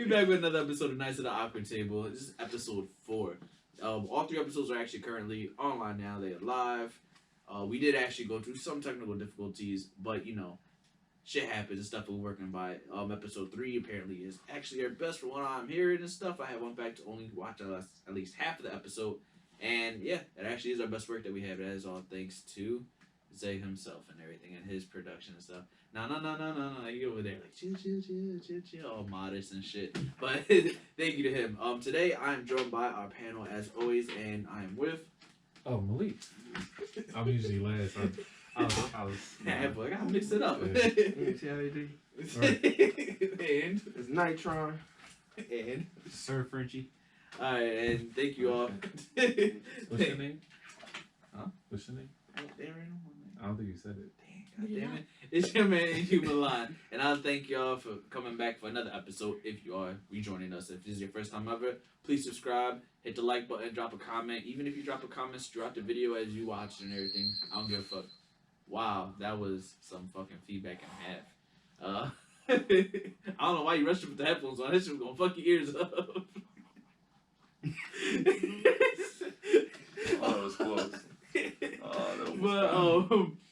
We back with another episode of Nights of the Awkward Table. This is episode 4. All 3 episodes are actually currently online now. They are live. We did actually go through some technical difficulties, but you know, shit happens and stuff we're working by. Episode 3 apparently is actually our best for what I'm hearing and stuff. I have went back to only watch at least half of the episode, and yeah, it actually is our best work that we have. That is all thanks to Zay himself and everything and his production and stuff. No. You over there like chill, all modest and shit. But thank you to him. Today I'm joined by our panel as always, and I am with. Oh, Malik. I'm usually last. I was Yeah, boy, I gotta mix it up. Yeah. See how they do? And It's Nitron. and Sir Frenchie. all right, and thank you all. What's your name? Huh? What's your name? Darren? I don't think you said it. God damn it. It's your man, InhumanLine. And I'll thank y'all for coming back for another episode if you are rejoining us. If this is your first time ever, please subscribe, hit the like button, drop a comment. Even if you drop a comment throughout the video as you watch and everything, I don't give a fuck. Wow, that was some fucking feedback and a half. I don't know why you rushed with the headphones on. This shit was gonna fuck your ears up. Oh, that was close. But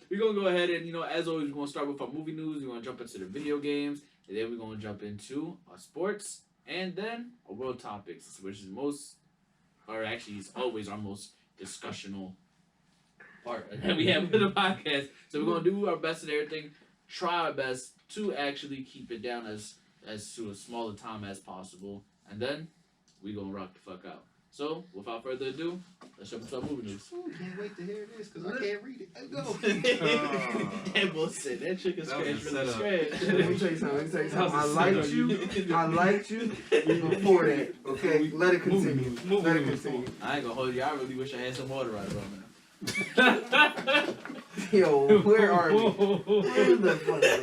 we're gonna go ahead and, you know, as always, we're gonna start with our movie news. We're gonna jump into the video games, and then we're gonna jump into our sports, and then our world topics, which is it's always our most discussional part that we have with the podcast. So we're gonna do our best and everything, try our best to actually keep it down as to a smaller time as possible, and then we gonna rock the fuck out. So, without further ado, let's jump into our movie news. Ooh, can't wait to hear this because I can't read it. Let's go. That bullshit. That chicken scratch really Let scratch. me tell you something. I liked you before that. Okay, let it continue. Let it continue. I ain't gonna hold you. I really wish I had some water right about now. Yo, where are we? Where the fuck are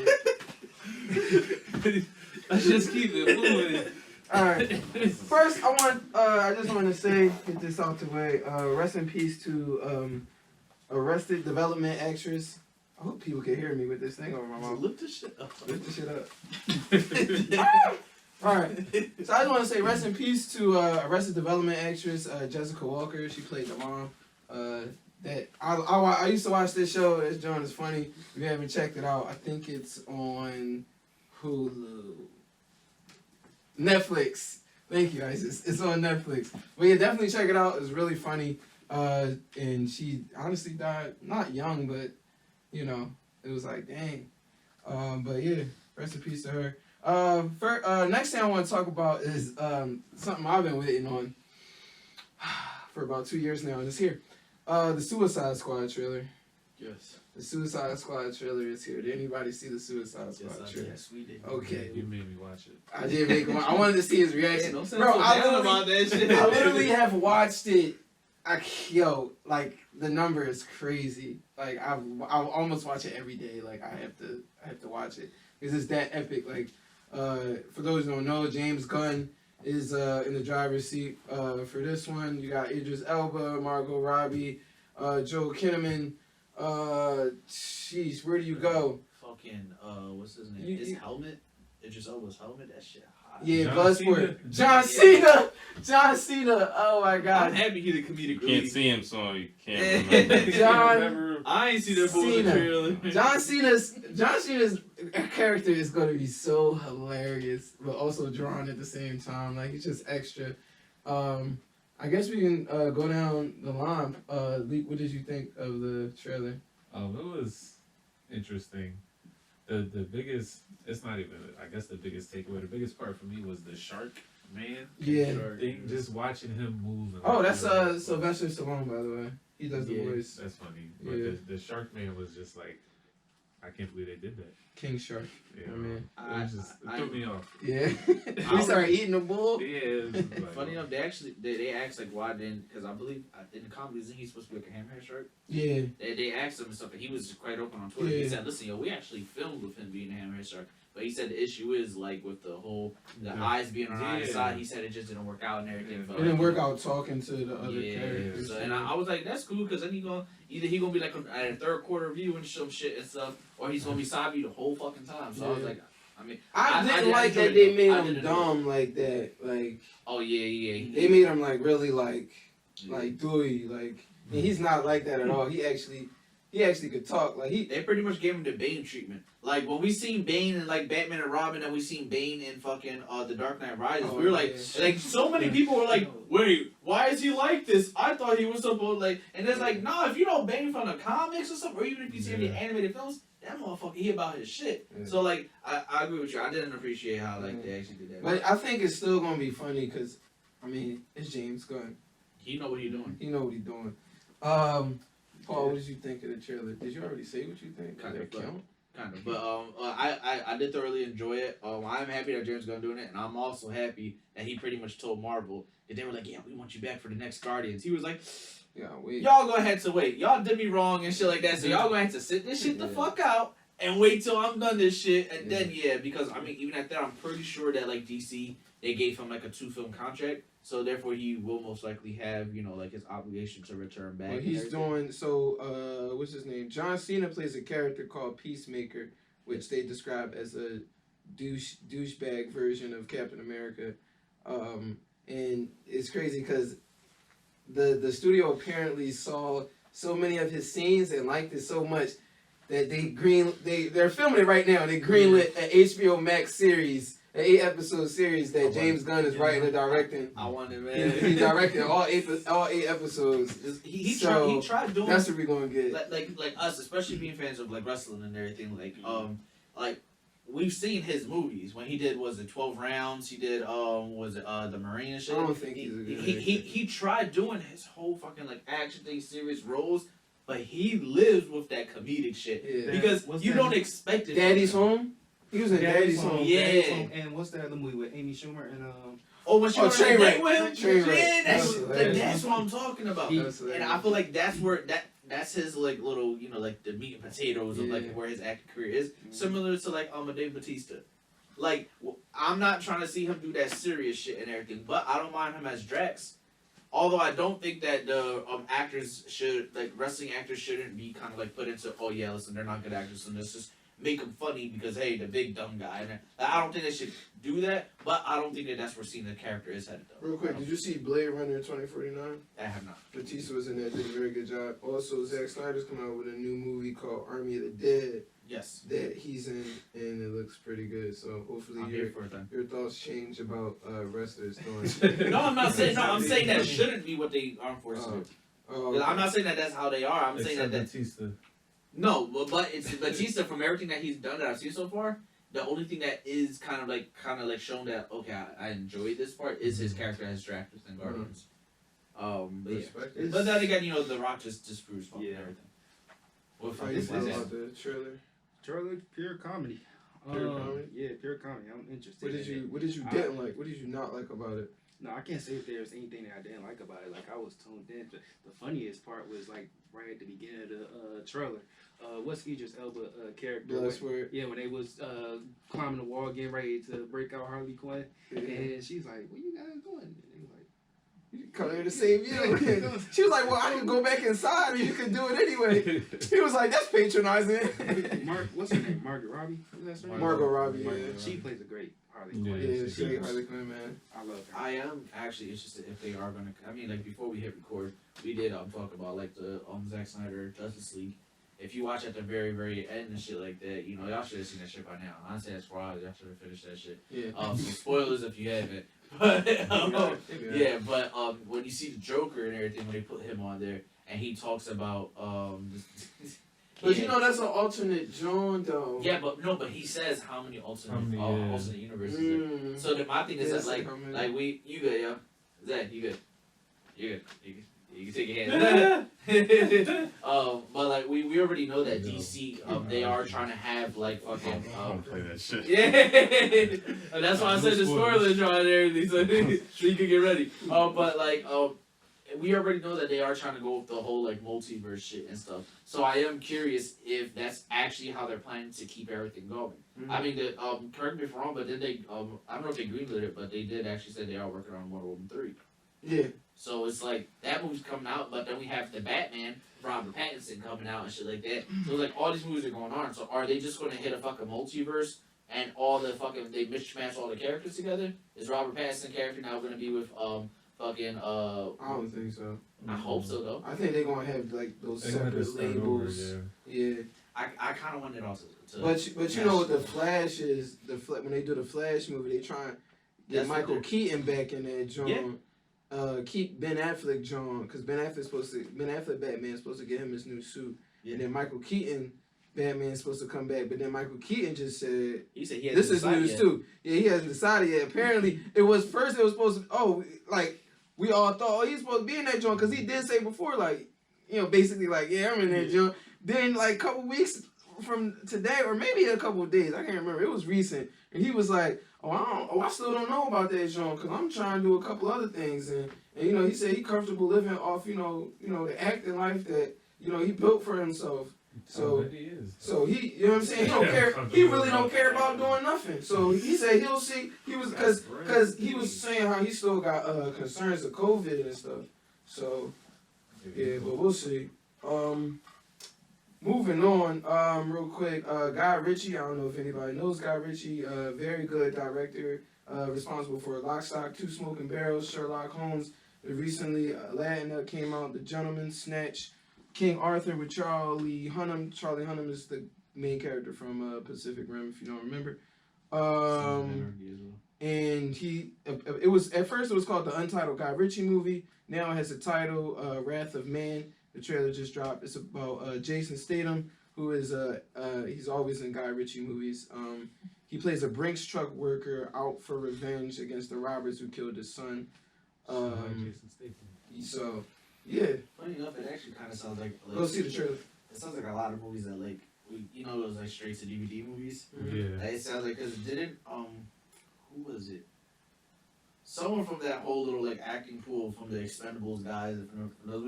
we? Let's just keep it moving. All right. First, I just want to say, get this out the way. Rest in peace to Arrested Development actress. I hope people can hear me with this thing over my mouth. Lift this shit up. Lift the shit up. All right. So I just want to say rest in peace to Arrested Development actress Jessica Walker. She played the mom. That I used to watch this show. This joint is funny. If you haven't checked it out, I think it's on Hulu. Netflix. Thank you, Isis. It's on Netflix. But yeah, definitely check it out. It's really funny. And she honestly died not young, but you know, it was like dang. But yeah, rest in peace to her. Next thing I want to talk about is something I've been waiting on for about 2 years now, and it's here. The Suicide Squad trailer. Yes. The Suicide Squad trailer is here. Did anybody see the Suicide Squad trailer? Yes, we did. Okay. You made me watch it. I did make one. I wanted to see his reaction. Don't say Bro, so I down about that shit. literally have watched it. Like the number is crazy. Like I almost watch it every day. Like I have to watch it because it's that epic. Like for those who don't know, James Gunn is in the driver's seat for this one. You got Idris Elba, Margot Robbie, Joel Kinnaman. Jeez, where do you go? Fucking what's his name? His helmet. Idris Elba's helmet. That shit hot. Yeah, John Buzzword. Cena. John Cena. Oh my I'm God. happy he the comedic Can't relief. see him, so you can't remember. John I ain't see that bullshit Cena. trailer. John Cena's character is going to be so hilarious, but also drawn at the same time. Like it's just extra. I guess we can go down the line. Leek, what did you think of the trailer? It was interesting. The biggest, it's not even, I guess the biggest takeaway, the biggest part for me was the shark man. Yeah. Thing, just watching him move. And Oh, that's Sylvester Stallone, by the way. He does the voice. That's funny. But Yeah. the shark man was just like, I can't believe they did that. King Shark. Yeah, I mean, it took me off. yeah. He started eating the bull. Yeah. It was like, Funny enough, they asked like why didn't, because I believe in the comedy isn't he supposed to be like a hammerhead shark? Yeah. They asked him and stuff, and he was quite open on Twitter. Yeah. He said, "Listen, yo, we actually filmed with him being a hammerhead shark, but he said the issue is like with the whole eyes being on either side. He said it just didn't work out and everything. It didn't work out talking to the other Yeah, characters. so, and I was like, that's cool, because then he gonna be like at a third quarter view and some shit and stuff, or he's gonna be side view the whole fucking time. So I was Yeah. like, I mean, I didn't I like enjoyed that they it, made though. I him did dumb enjoy it. like that. Like Oh yeah. they made him like really like Yeah. Dewey. Like and he's not like that at all. He actually could talk. Like he. They pretty much gave him the Bane treatment. Like when we seen Bane in like Batman and Robin, and we seen Bane in fucking The Dark Knight Rises, Oh, we were like, so many people were like, wait, why is he like this? I thought he was supposed like, and it's like, nah, if you know Bane from the comics or something, or even if you see any animated films, that motherfucker, he about his shit. Yeah. So like, I agree with you. I didn't appreciate how like they actually did that. But I think it's still gonna be funny because, I mean, it's James Gunn. He know what he doing. He know what he's doing. Paul, what did you think of the trailer? Did you already say what you think? Does Kind that of, but- count? Kind of, but I did thoroughly enjoy it. I'm happy that James Gunn doing it, and I'm also happy that he pretty much told Marvel that they were like, yeah, we want you back for the next Guardians. He was like, Yeah, wait. y'all gonna have to wait. Y'all did me wrong and shit like that, so y'all gonna have to sit this shit the fuck out and wait till I'm done this shit, and then because I mean even at that, I'm pretty sure that like DC they gave him like a 2-film contract, so therefore he will most likely have like his obligation to return back. Well, and he's everything. doing so. What's his name? John Cena plays a character called Peacemaker, which they describe as a douchebag version of Captain America, and it's crazy because the studio apparently saw so many of his scenes and liked it so much that they're filming it right now. And they greenlit an HBO Max series, an 8-episode series that James Gunn is writing and directing. I want it, He man. directed all eight episodes. He So, tried doing That's what we're gonna get. like us, especially being fans of like wrestling and everything. Like we've seen his movies when he did 12 rounds. He did the Marine and shit. I don't think he's a good he tried doing his whole fucking like action thing, serious roles, but he lives with that comedic shit Yeah. because What's you that? don't expect it. Daddy's Home. He was in Daddy's Home. Yeah. Daddy's Home. And what's that other movie with Amy Schumer and Oh, when she Oh, was on the Trainwreck. date with him? Trainwreck. Yeah, That's hilarious. that's what I'm talking about. That's And I hilarious. feel like that's where that's his like little like the meat and potatoes of Yeah. like where his acting career is, similar to like a Dave Bautista. Like I'm not trying to see him do that serious shit and everything, but I don't mind him as Drax. Although I don't think that the actors should like wrestling actors shouldn't be kind of like put into listen, they're not good actors and let's just make them funny because hey, the big dumb guy. And I don't think they should do that, but I don't think that that's where seeing the character is headed though. Real quick, did you see Blade Runner 2049? I have not. Batista was in there, did a very good job. Also, Zack Snyder's coming out with a new movie called Army of the Dead Yes. that he's in, and it looks pretty good. So hopefully I'm here for it then. your thoughts change about wrestlers doing. No, I'm not saying. No, I'm saying that shouldn't be what the armed forces do. Oh, I'm not saying that that's how they are. I'm saying that. Batista. No, but it's Batista from everything that he's done that I've seen so far. The only thing that is kind of like shown that okay, I enjoyed this part is his character as Drax in Guardians. But yeah. Respect. But then again, The Rock just disproves fucking Yeah. everything. What How you fucking feel is about that? the trailer? Trailer? Pure comedy. Pure comedy? Yeah, pure comedy. I'm interested. What did in you it. What did you I- didn't like? What did you not like about it? No, I can't say if there's anything that I didn't like about it. Like I was tuned in. The funniest part was like right at the beginning of the trailer. What's Idris Elba character? Bloodsport. Yeah, when they was climbing the wall, getting ready to break out Harley Quinn, Yeah. and she's like, "What you guys doing?" And they was like, You come here to save you. She was like, well, I can go back inside and you can do it anyway. He was like, that's patronizing. What's her name? Margaret Robbie? Is that her name? Margot Robbie, Margot. yeah. She plays a great Harley Yeah. Quinn. Yeah, she Harley Quinn, man. I love her. I am actually interested if they are gonna. I mean, like before we hit record, we did talk about like the Zack Snyder Justice League. If you watch at the very very end and shit like that, y'all should have seen that shit by now. Honestly, that's why y'all should have finished that shit. Yeah. So spoilers if you haven't. But Yeah. yeah, but when you see the Joker and everything, when they put him on there and he talks about But you know, that's an alternate John, though. yeah, but he says how many alternate alternate universes. There. Mm. So then my thing is Yes, that how many? like you good, yo. Zach, you good. You good. You can take your hand. But like we already know that DC they are trying to have like fucking I don't play that shit. yeah. And that's why I said the spoilers are on everything so you can get ready. But like we already know that they are trying to go with the whole like multiverse shit and stuff. So I am curious if that's actually how they're planning to keep everything going. Mhm. I mean, correct me if I'm wrong, but then they I don't know if they greenlit it, but they did actually say they are working on Wonder Woman 3. Yeah. So it's like that movie's coming out, but then we have the Batman, Robert Pattinson coming out and shit like that. So like all these movies are going on. So are they just going to hit a fucking multiverse and all the fucking they mismatch all the characters together. Is Robert Pattinson character now gonna be with fucking I don't think so. I hope so though. I think they're gonna have like those They had to separate start over, labels. Yeah. I kind of want it all to But you know what the Flash is? When they do the Flash movie, they try and get Michael Keaton back in that joint. Keep Ben Affleck joint because Ben Affleck Batman's supposed to get him his new suit, and then Michael Keaton Batman's supposed to come back, but then Michael Keaton just said he said he hasn't this is decided news yet. too. Yeah, he hasn't decided yet. Apparently, it was supposed to. We all thought he's supposed to be in that joint because he did say before basically I'm in that joint. Then like a couple weeks from today, or maybe a couple of days, I can't remember. It was recent, and he was like, I still don't know about that joint because I'm trying to do a couple other things, and he said he comfortable living off the acting life that he built for himself. So he is. So he, you know what I'm saying? He don't care. He really don't care about doing nothing. So he said he'll see. He was because he was saying how he still got concerns of COVID and stuff. So yeah, but we'll see. Moving on, real quick. Guy Ritchie. I don't know if anybody knows Guy Ritchie. Very good director. Responsible for Lock, Stock, Two Smoking Barrels, Sherlock Holmes. Recently, Aladdin that came out. The Gentleman, Snatch. King Arthur with Charlie Hunnam. Charlie Hunnam is the main character from Pacific Rim, if you don't remember. And it was at first it was called the Untitled Guy Ritchie movie. Now it has a title, Wrath of Man. The trailer just dropped. It's about Jason Statham, who is he's always in Guy Ritchie movies. He plays a Brinks truck worker out for revenge against the robbers who killed his son. Jason Statham. So. Yeah. Funny enough, it actually kind of sounds like go see the trailer. It sounds like a lot of movies that those like straight to DVD movies. Yeah. It sounds like because didn't who was it? Someone from that whole little like acting pool from the Expendables guys.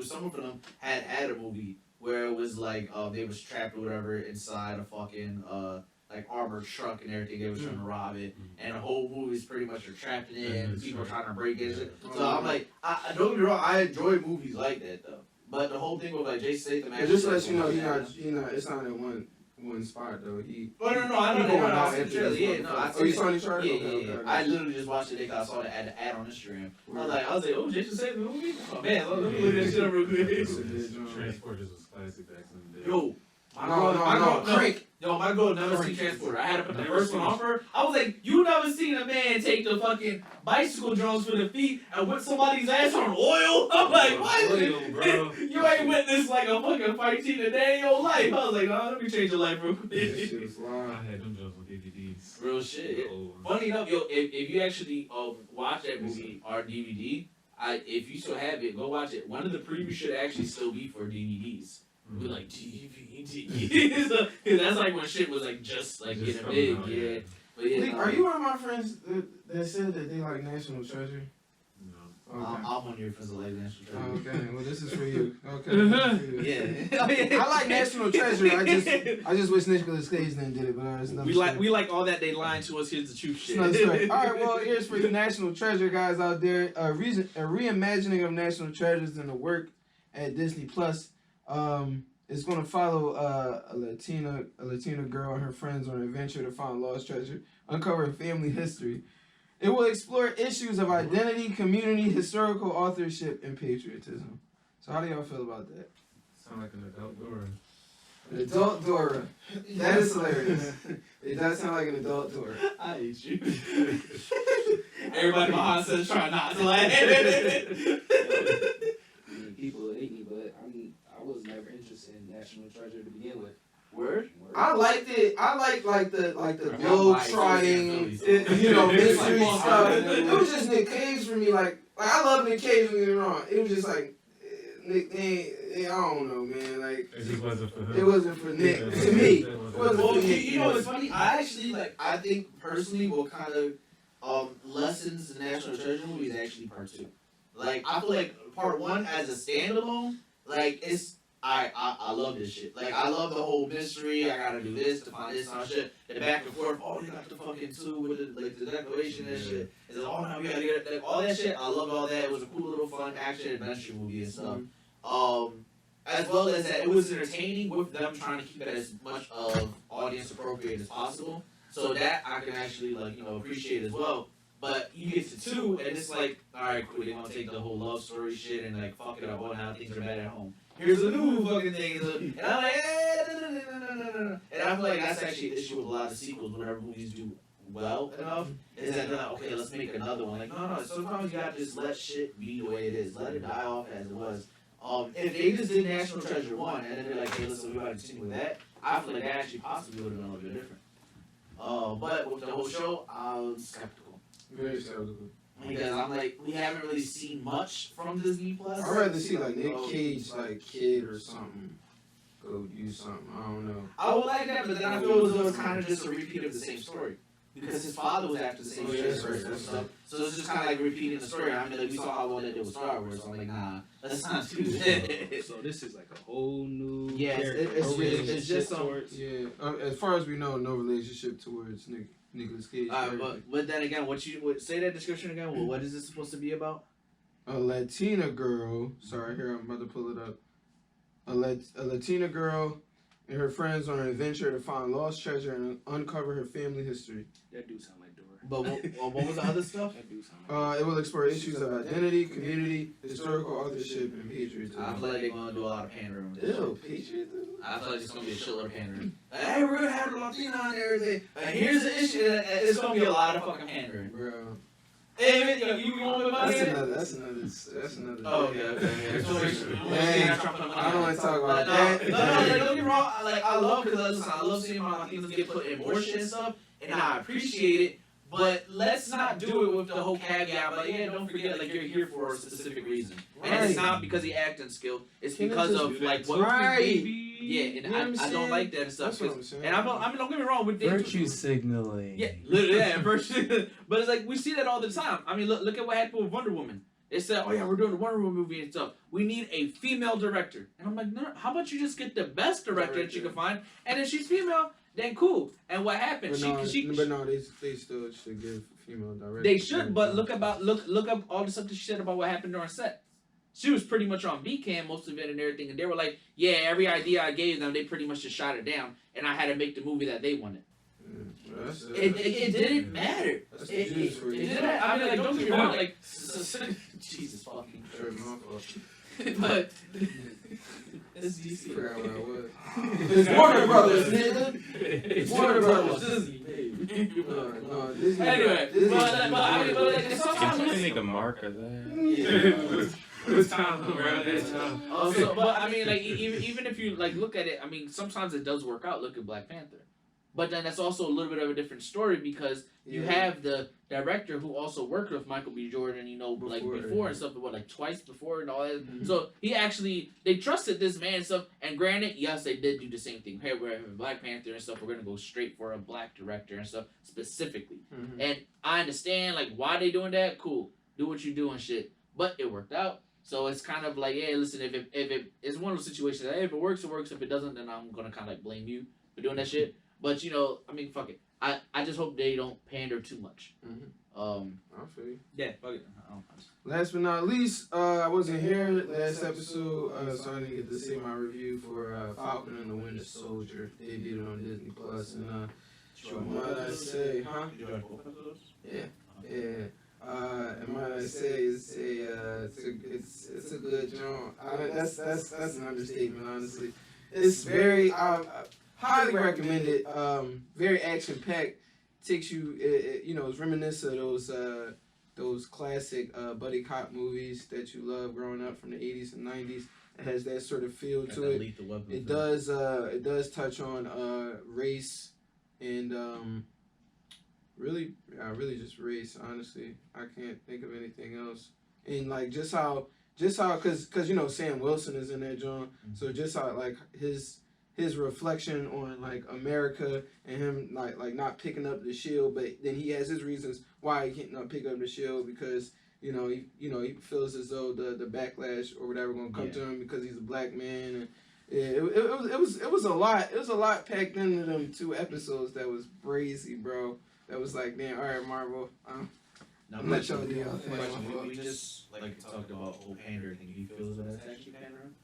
Someone from them had a movie where it was like they was trapped or whatever inside a fucking like armored truck and everything. They was trying to rob it, and the whole movie is pretty much you're trapped in it, and people are trying to break it. So I'm like, I don't get me wrong, I enjoy movies like that though. But the whole thing with like Jason Statham, just lets you know it's not in one spot though. No, I know going that. out I you saw any trailer? Yeah, Okay. I literally just watched it because I saw the ad on Instagram. I was like, oh, Jason Statham movie? Oh man, let me look at that shit up real quick. Transporters was classic back in the day. Yo, my girl never seen Transporter. I had to put the first one on her. I was like, you never seen a man take the fucking bicycle drones for the feet and whip somebody's ass on oil? I'm like, what? You ain't witnessed like a fucking fight scene a day in your life. I was like, oh, let me change your life real quick. I had them jumps on DVDs. Real shit. Funny enough, if you actually watch that movie or DVD, if you still have it, go watch it. One of the previews should actually still be for DVDs. We're like DVD. So, that's like when shit was like just like getting big, yeah. But yeah. Are you one of my friends that said that they like National Treasure? No. Okay. I'm one of your friends that like National Treasure. Okay, well this is for you. Okay. Yeah. I like National Treasure. I just wish Nicolas Cage didn't did it, but it's another story. We like all that they lying to us. Here's the truth shit. Another story. All right, well here's for you National Treasure guys out there. A reimagining of National Treasures in the work at Disney Plus. It's going to follow a Latina girl and her friends on an adventure to find lost treasure, uncover family history. It will explore issues of identity, community, historical authorship, and patriotism. So how do y'all feel about that? Sound like an adult Dora. An adult Dora. That is hilarious. It does sound like an adult Dora. I hate you. Everybody behind says try not to laugh. People hate me, but I was never interested in National Treasure to begin with. Word? I liked it. I like the globe trotting, mystery stuff. It was just Nick Cage for me. Like I love Nick Cage. Don't get me wrong. It was just like Nick. I don't know, man. Like it just wasn't for him. It wasn't for Nick. To me, it wasn't Well, for Nick. you know what's funny? I think personally what kind of lessons the National Treasure movie is actually part 2. Like I feel like part 1 as a standalone, like it's. I love this shit. Like, I love the whole mystery. I gotta do this to find this and all shit. The back and forth. Oh, you got the fucking 2 with the declaration and shit. It's like, oh, now we gotta get it. Like, all that shit. I loved all that. It was a cool little fun action adventure movie and stuff. As well as that, it was entertaining with them trying to keep it as much of audience appropriate as possible. So that I can actually like appreciate as well. But you get to 2, and it's like, all right, cool. They're gonna take the whole love story shit and like fuck it up on how things are bad at home. Here's a new fucking thing, and I'm like, no. And I feel like that's actually an issue with a lot of sequels. Whenever movies do well enough, is that they're like, okay, let's make another one. Like, no. Sometimes you gotta just let shit be the way it is. Let it die off as it was. If they just did National Treasure 1, and then they're like, hey, listen, we gotta continue with that. I feel like that actually possibly would have been a little bit different. But with the whole show, I was skeptical. Very skeptical. Because I'm like, we haven't really seen much from Disney Plus. I'd rather see like Nick Cage, like kid or something, go do something. I don't know. I would like that, but then I feel as though it's kind of just a repeat of the same story. Because his father was after the same shit and stuff. So it's just kind of like repeating the story. I mean, like, we saw how well they did with Star Wars. So I'm like, nah, let's not do that. So this is like a whole new Yeah, it's just some. Yeah, as far as we know, no relationship towards Nicolas Cage. But then again, say that description again. Well, what is this supposed to be about? A Latina girl. Sorry, here I'm about to pull it up. A Latina girl and her friends on an adventure to find lost treasure and uncover her family history. That do sound like Dora. But what was the other stuff? That do sound like It will explore issues of identity, community, historical authorship, and patriotism. I feel like they're gonna do a lot of pandering. Ew, patriotism? I feel like it's gonna be a shitload of pandering. Like, hey, we're gonna have a Latina and everything. Here's the issue. It's gonna be a lot of fucking pandering. Bro. Hey, you going with my head? That's another. Oh, okay. Dang, I don't want to talk about that. No, like, don't get me wrong. Like, I love seeing my Latinos get put in more shit and stuff, and I appreciate it. But let's not do it with the whole caveat. But yeah, don't forget, like, you're here for a specific reason, and it's not because he acting skill. It's because of like what. Yeah, and I don't like that and stuff. That's what I'm saying. And I mean, don't get me wrong. With Virtue signaling. Yeah, literally, yeah, virtue. But it's like we see that all the time. I mean, look at what happened with Wonder Woman. They said, oh yeah, we're doing the Wonder Woman movie and stuff. We need a female director. And I'm like, no, how about you just get the best director that you can find, and if she's female, then cool. And what happened? But no, they still should give female directors. They should, but look up all the stuff that she said about what happened during set. She was pretty much on B-cam most of it and everything, and they were like, yeah, every idea I gave them, they pretty much just shot it down, and I had to make the movie that they wanted. It didn't matter. It didn't. I mean, like, don't get me wrong, like, Jesus fucking Christ. But it's DC. It's Warner Brothers, nigga. It's Warner Brothers. No, Disney. Anyway, but I mean, like, sometimes Can you make a mark of that? It's time, bro. It's time. But I mean, like, even if you like look at it, I mean, sometimes it does work out. Look at Black Panther, but then that's also a little bit of a different story because you have the director who also worked with Michael B. Jordan, before and stuff, like twice before and all that. Mm-hmm. So they trusted this man and stuff. And granted, yes, they did do the same thing. Hey, we're having Black Panther and stuff. We're gonna go straight for a black director and stuff specifically. Mm-hmm. And I understand like why they doing that. Cool, do what you do and shit. But it worked out. So it's kind of like, yeah, listen, if it's one of those situations that, hey, if it works, it works. If it doesn't, then I'm going to kind of like blame you for doing that shit. But, I mean, fuck it. I just hope they don't pander too much. Mm-hmm. I feel you. Yeah, fuck it. Last but not least, I wasn't here last episode, so I didn't get to see my review for Falcon and the Winter Soldier. They did it on Disney Plus, and what I say, huh? Yeah. And what I say is it's a good joint. That's an understatement, honestly. It's very highly recommended. Very action packed. Takes you, it's reminiscent of those classic buddy cop movies that you love growing up from the 80s and 90s. It has that sort of feel to it. It does touch on race and really just race. Honestly, I can't think of anything else. And like just how because Sam Wilson is in that John. Mm-hmm. So just how like his reflection on like America and him like not picking up the shield, but then he has his reasons why he can't not pick up the shield because he feels as though the backlash or whatever gonna come to him because he's a black man. And it was a lot packed into them 2 episodes that was crazy, bro. That was like, damn, all right, Marvel. I'm not y'all do y'all thing. We just talked about whole pander thing. Do you feel as though that's actually pandering?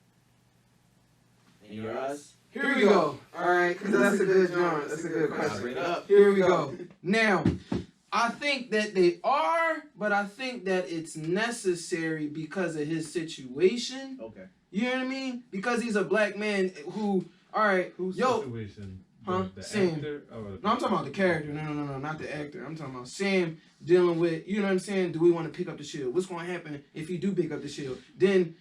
In your eyes? Here we go. All right, because that's a good genre. That's a good I'll question. bring it up. Here we go. Now, I think that they are, but I think that it's necessary because of his situation. Okay. You know what I mean? Because he's a black man who, all right, Whose yo, situation? Huh? The Sam. actor? Oh, no, I'm talking about the character. No, not the actor. I'm talking about Sam dealing with, you know what I'm saying? Do we want to pick up the shield? What's going to happen if you do pick up the shield? Then,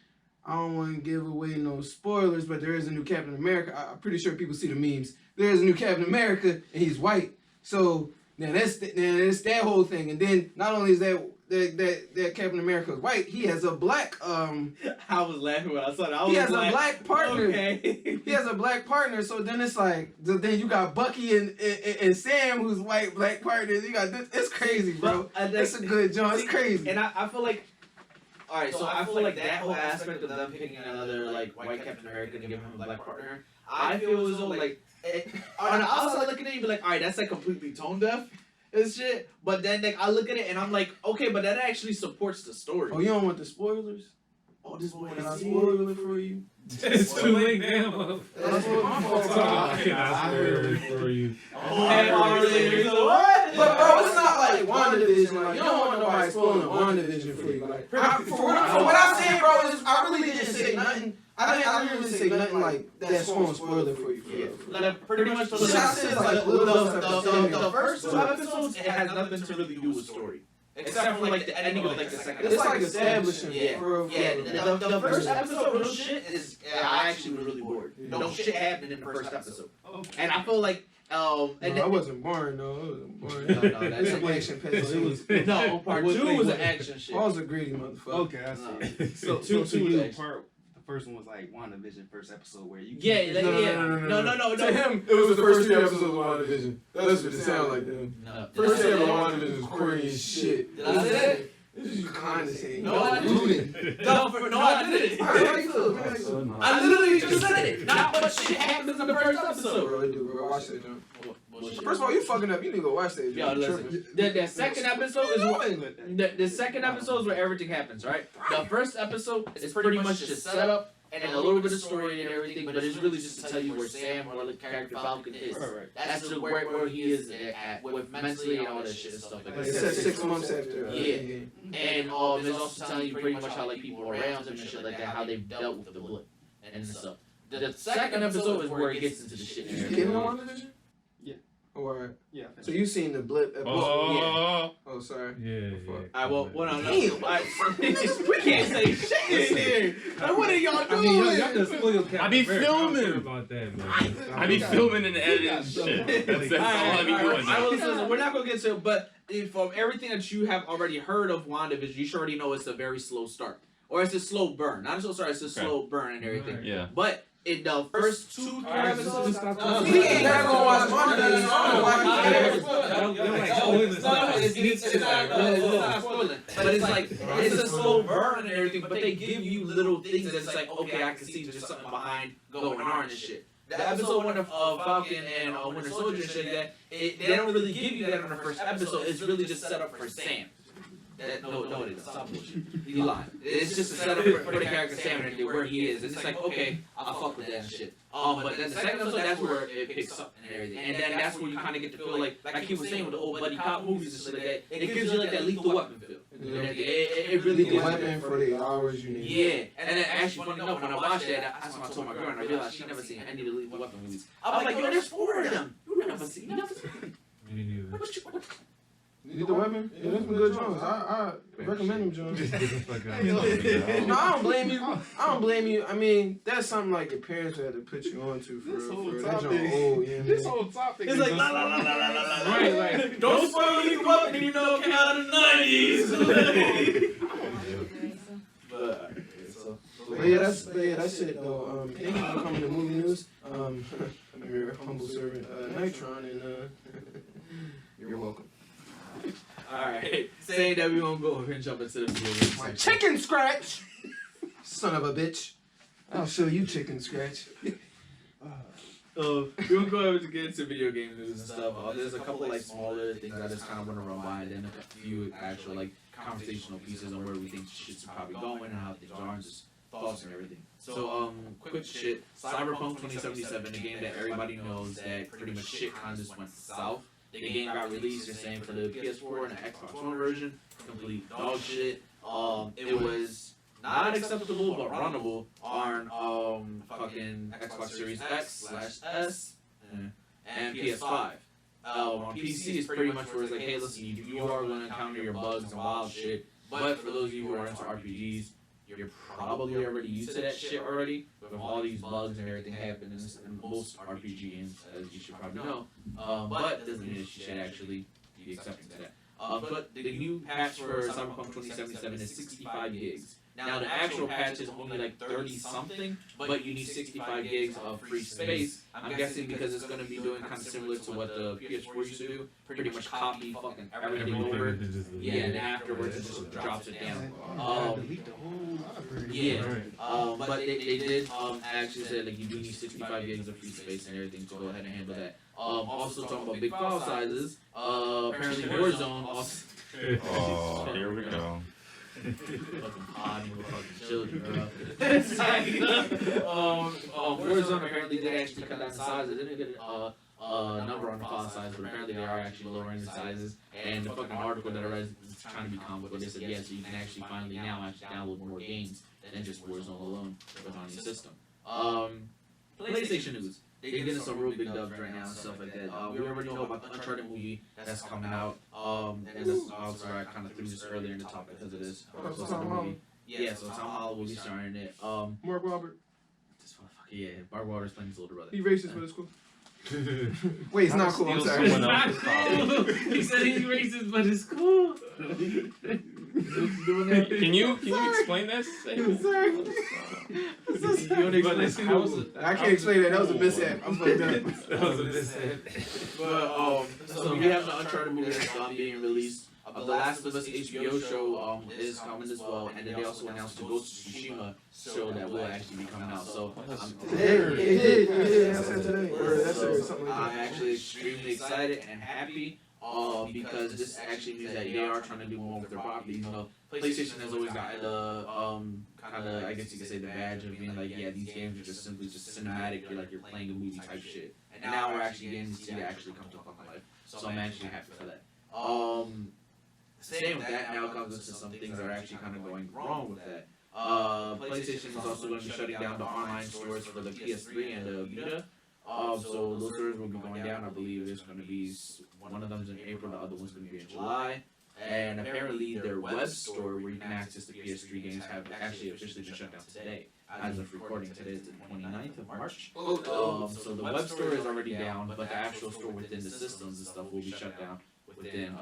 I don't want to give away no spoilers, but there is a new Captain America. I'm pretty sure people see the memes. There is a new Captain America, and he's white. So, now that's that whole thing. And then, not only is that Captain America is white, he has a black, I was laughing when I saw that. he has a black partner. Okay. He has a black partner, so then it's like, then you got Bucky and Sam, who's white black partners. You got this. It's crazy, bro. It's a good joint. It's crazy. And I feel like, all right, so I feel like that whole aspect of them picking another like white Captain America and giving him a black partner, I feel as though like on the outside looking at it, you be like, all right, that's like completely tone deaf and shit. But then like I look at it and I'm like, okay, but that actually supports the story. Oh, you don't want the spoilers? Oh, this boy Can I is spoil it for you? It's too late now. That's what my fault. I cannot spoil it for you. What? But bro, it's not like WandaVision. Like, you don't want nobody spoiling WandaVision for you. Like, for what I said, bro, is I really didn't say nothing. I didn't really say nothing like that's going to spoil it for you. Like, pretty much the Shit I said is like little stuff. the first two episodes, it has nothing to really do with story. Except for like the ending of like the second episode. It's like establishing. Yeah. For real. The first episode, real shit is. I actually was really bored. No shit happened in the first episode, and I feel like. And I wasn't boring though. It wasn't boring. No, that's Some action pace. No, part two was an action shit. I was a greedy motherfucker. Okay, I see. So Two to you, was the first one was like WandaVision first episode where you. No. To him, it was the first 3 episodes of WandaVision. That's what it sounded like to him. No. First episode of WandaVision was corny as shit. Did I say that? This is condescending. No, I didn't. No, I didn't. I I literally just said it. Not much shit happens in the first episode. Bro, dude, bro, watch that, John. First of all, you fucking up. You need to go watch that, Yo, John. listen. The second episode is the second episode is where everything happens, right? The first episode is pretty much just set up and a little bit of story and everything, but it's really just to tell you where Sam or the character Falcon is. Right. That's where he is at with mentally and all that shit and stuff like Like, it that. said 6 months after. Yeah. And it's also telling you pretty much how like people around him and shit like that, how they've dealt with the blip and stuff. The second episode is where it gets into the shit. You kidding on WandaVision? Yeah. Or Yeah. so you seen the blip episode? Oh, Oh, sorry. yeah. Alright, well, no. Damn. We can't say shit in here. Like, what are y'all doing? I mean, y'all just spoiled I be I don't care filming. about that, man. I be filming and editing and shit. That's all I be doing. I will listen, we're not gonna get to it, but from everything that you have already heard of WandaVision, you should already know it's a very slow start. Or it's a slow burn. Not a slow start, it's a slow burn and everything. Yeah. But in the first 2-3 episodes, He ain't never gonna watch WandaVision. I don't know why he it's not spoiling. But it's like, it's a slow burn and everything, but they give you little things that's like, okay, I can see there's something behind going on and shit. The episode 1 of Falcon and Winter Soldier and shit like that, they don't really give you that in the first episode. It's really just set up for Sam. No, it isn't. Stop bullshit. You lying. It's just a setup for the character Sam and where he is. And it's like, okay, I'll fuck with that and shit. But then the second episode, that's where it picks up and everything. And then that's where you kind of get to feel like he was saying with the old buddy cop movies and shit like that, it gives you like that Lethal Weapon feel. It really the gives you weapon for the hours you need. yeah, and then actually funny enough, when I watched that, that's when I told my girl and I realized she never seen any of the Lethal Weapon movies. I was like, yo, there's 4 of them. You never seen them. Me neither. You need the weapon? Yeah, there's some good Jones. I recommend them, Jones. Get the fuck out. No, I don't blame you. I don't blame you. I mean, that's something like your parents had to put you on to for This real. whole For real. That topic. joint old, you know This what I mean? whole topic. It's is like, just- Right, like, don't spoil Lethal Weapon and you know it came out in the 90s. But yeah, that's it though. Thank you for coming to Movie News. I'm your humble servant, Nitron, and you're welcome. Alright, saying that we won't go over and jump into the video game My section. chicken scratch! Son of a bitch. I'll show you chicken scratch. So we won't go over to get into video game news and stuff. There's a couple like smaller things I just kind of want to run by, and then a few actual like conversational pieces on where we think shit's probably going and how things are, and just thoughts and everything. So, quick shit. Cyberpunk 2077, a game that everybody knows that pretty much shit kind of just went south. The game got released, you're saying, for the PS4 and the Xbox One version. Complete dog shit. It was not acceptable but runnable on fucking Xbox Series X/S and PS5. On PC, it's pretty much where it's like, hey, listen, you are going to encounter your bugs and wild shit. But for those of you who are into RPGs, you're probably already used to that shit already. With all these bugs and everything happening in most RPG games, as you should probably know. But it doesn't mean that you should actually be accepting to that. But the new patch for Cyberpunk 2077 is 65 gigs. Now, the actual patch is only like 30-something, but you need 65 gigs of free space. I'm guessing because it's going to be doing kind of similar to what the PS4 used to do. Pretty much copy fucking everything over. Yeah, and then afterwards it just drops it down. Yeah, but they did actually say like you do need 65 gigs of free space and everything to go ahead and handle that. Also talking about big file sizes, apparently Warzone also... Oh, here we go. Fucking potty with fucking children, bro. Warzone apparently did actually cut down the size. They didn't get a number on the file size, but apparently they are actually lowering the sizes. And the fucking article that I read is trying to be comical, but they said, yeah, so you can actually finally now actually download more games than just Warzone alone on your system. PlayStation news. They're getting some real big dubs right now and stuff like that. We already know about the Uncharted movie that's coming out. And that's also where I kind of threw this earlier in the topic because of this. Yeah, so Tom Holland will be starring in it. Mark Wahlberg. This motherfucker, yeah. Mark Wahlberg's playing his older brother. He racist, but it's cool. Wait, it's not cool. I'm sorry. It's not cool. He said he's racist, but it's cool. Can you explain that? I'm sorry. I can't explain that. That was a mishap. I'm fucked up. That was a mishap. But so we have the Uncharted movie that's being released. The Last of Us HBO show is coming as well, and then they also announced the Ghost of Tsushima show that will actually be coming out. So I'm actually extremely excited and happy because this actually means that they are trying to do more with their properties. You know, PlayStation has always gotten the kind of, I guess you could say, the badge of being like, yeah, these games are just simply just cinematic. You're like you're playing a movie type shit, and now we're actually getting to see it actually come to fucking life. So I'm actually happy for that. Same with that, now comes into some things that are actually kind of going wrong with that. PlayStation is also going to be shutting down the online stores for the PS3 and the Vita. So those stores will be going down. I believe there's going to be one of them's in April, the other one's going to be in July. And apparently their web store where you can access the PS3 games have actually officially been shut down today. As of recording, today is the 29th of March. So the web store is already down, but the actual store within the systems and stuff will be shut down within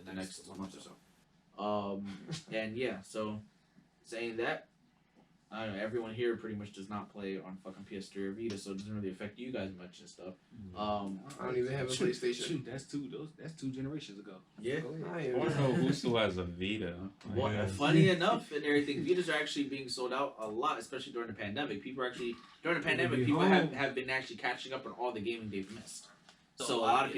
the next month or so. And yeah, so saying that, I don't know, everyone here pretty much does not play on fucking PS3 or Vita, so it doesn't really affect you guys much and stuff. I don't even have a PlayStation. Shoot, that's two generations ago. Yeah. I don't know who still has a Vita. Well, funny enough and everything, Vitas are actually being sold out a lot, especially during the pandemic. People have been actually catching up on all the gaming they've missed. So a lot of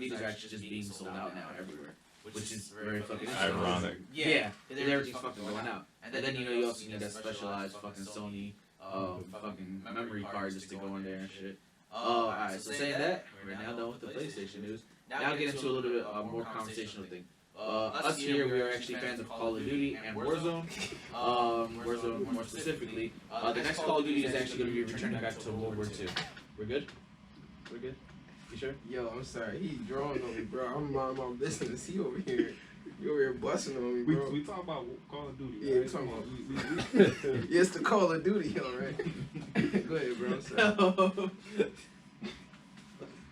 Vitas are actually just being sold out now everywhere, which is very fucking ironic. Yeah, everything's fucking going out. And then you also need that specialized fucking Sony fucking memory card just to go in there and shit. Alright, so saying that, we're now done with the PlayStation news. Now get into a little bit more conversational thing. Us here, we are actually fans of Call of Duty and Warzone. Warzone more specifically. The next Call of Duty is actually going to be returning back to World War II. We're good? We're good? You sure? Yo, I'm sorry. He drawing on me, bro. I'm minding my business. He over here. You over here busting on me, bro. We talk about Call of Duty. Yeah, right? we talking about. Yeah, it's the Call of Duty, all right. Go ahead, bro. I'm sorry.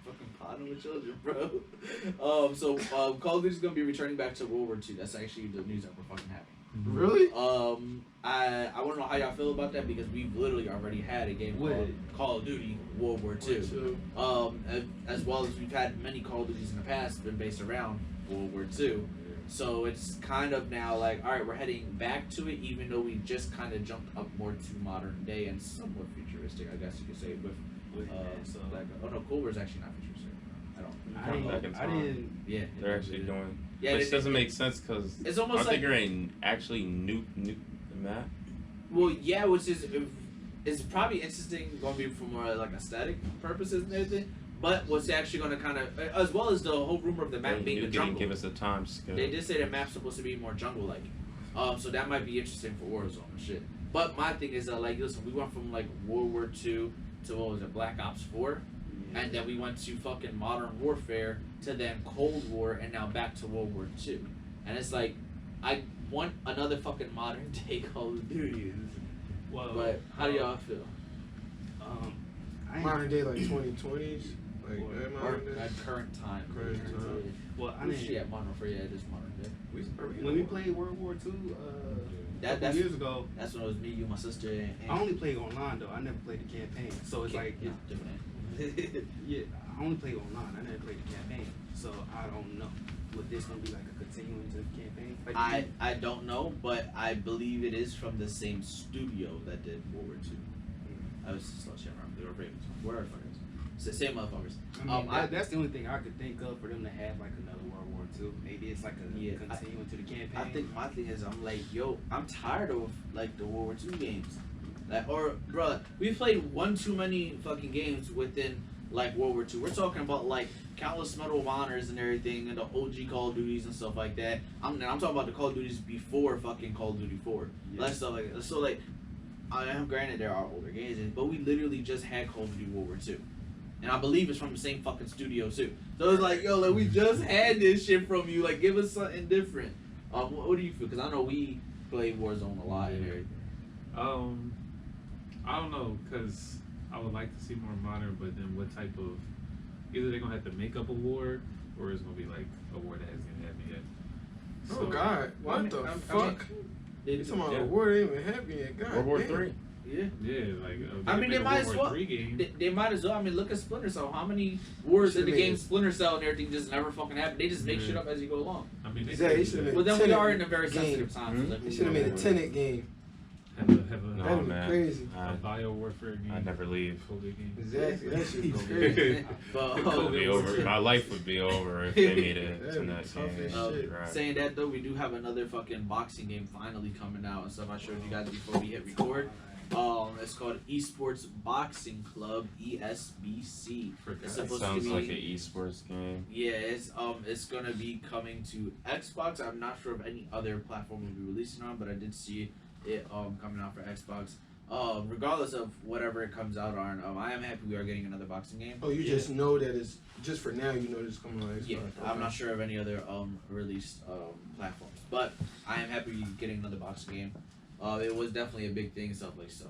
Fucking potting with children, bro. So Call of Duty is gonna be returning back to World War II. That's actually the news that we're fucking having. Really? I want to know how y'all feel about that because we've literally already had a game called Call of Duty World War II. As well as we've had many Call of Duties in the past been based around World War II. So it's kind of now like, all right, we're heading back to it, even though we just kind of jumped up more to modern day and somewhat futuristic, I guess you could say, with stuff like, oh no, Cold War's actually not futuristic. I didn't. Yeah, They're actually doing. Yeah, Which doesn't make sense because it's almost aren't like they going to actually nuke the map? Well, yeah, which is it's probably interesting going to be for more like aesthetic purposes and everything. But what's actually going to kind of, as well as the whole rumor of the map being a Didn't jungle. give us a time scale. They did say the map's supposed to be more jungle-like. So that might be interesting for Warzone and shit. But my thing is like, listen, we went from like World War II to what was it, Black Ops 4, and then we went to fucking Modern Warfare to then Cold War, and now back to World War II. And it's like, I want another fucking modern day Call of Duty. Well, But how do y'all feel? I ain't- Modern day, like 2020s. Like, Or- that Or modern day. at current time. Current time. well, I Who's didn't. she at Modern Warfare? Yeah, it is Modern Day. When we played World War II, That's years ago, that's when it was me, you, my sister, and I only played online though. I never played the campaign. So it's like, no, different. yeah, I only played online. I never played the campaign. So I don't know. Would this gonna be like a continuing to the campaign? Like, I don't know, but I believe it is from the same studio that did World War II. I was just shit around. They were Ravens. Whatever the fuck it is. It's the same motherfuckers. I mean, that's the only thing I could think of for them to have like another World War II. Maybe it's like a Yeah, continuing to the campaign. I think my thing is I'm like, yo, I'm tired of like the World War II games. Like, or bruh, we played one too many fucking games within like World War II. We're talking about like countless Medal of Honors and everything, and the OG Call of Duties and stuff like that. I'm talking about the Call of Duties before fucking Call of Duty 4. Yeah. Like stuff like that. So like, I am granted there are older games, but we literally just had Call of Duty World War II. And I believe it's from the same fucking studio too. So it's like, yo, like we just had this shit from you. Like, give us something different. What do you feel? Because I know we play Warzone a lot and everything. I don't know, cause I would like to see more modern, but then what type of, either they're gonna have to make up a war, or it's gonna be like a war that hasn't even happened yet. Oh God! What I the mean, I mean, fuck? They You talking about yeah. a war that ain't even happening yet? God World War damn. Three. Yeah. Yeah, like I mean, they make a might as World War well. III game. They might as well. I mean, look at Splinter Cell. How many wars in the Should've game made- Splinter Cell and everything just never fucking happen? They just make Yeah. shit up as you go along. I mean, Yeah, they should've made- Well, then we Tenet are in a very game. sensitive time. So Hmm? like, They should have made a Tenet game. have a No, That'd be man. crazy. a bio warfare game. I never leave. COVID game. Exactly. That shit be Yeah. crazy. But, It could Be over. My life would be over if they made it That'd to be that tough game. as shit. Right. saying that though, we do have another fucking boxing game finally coming out and stuff. I showed you guys before we hit record. It's called Esports Boxing Club, ESBC. It's That supposed sounds to be. like an esports game. Yeah, it's gonna be coming to Xbox. I'm not sure if any other platform will be releasing on, but I did see it coming out for Xbox. Regardless of whatever it comes out on, I am happy we are getting another boxing game. Oh, you just know that it's just for now. You know it's coming on Xbox. Yeah, I'm Okay. not sure of any other released platforms, but I am happy getting another boxing game. It was definitely a big thing and stuff like so.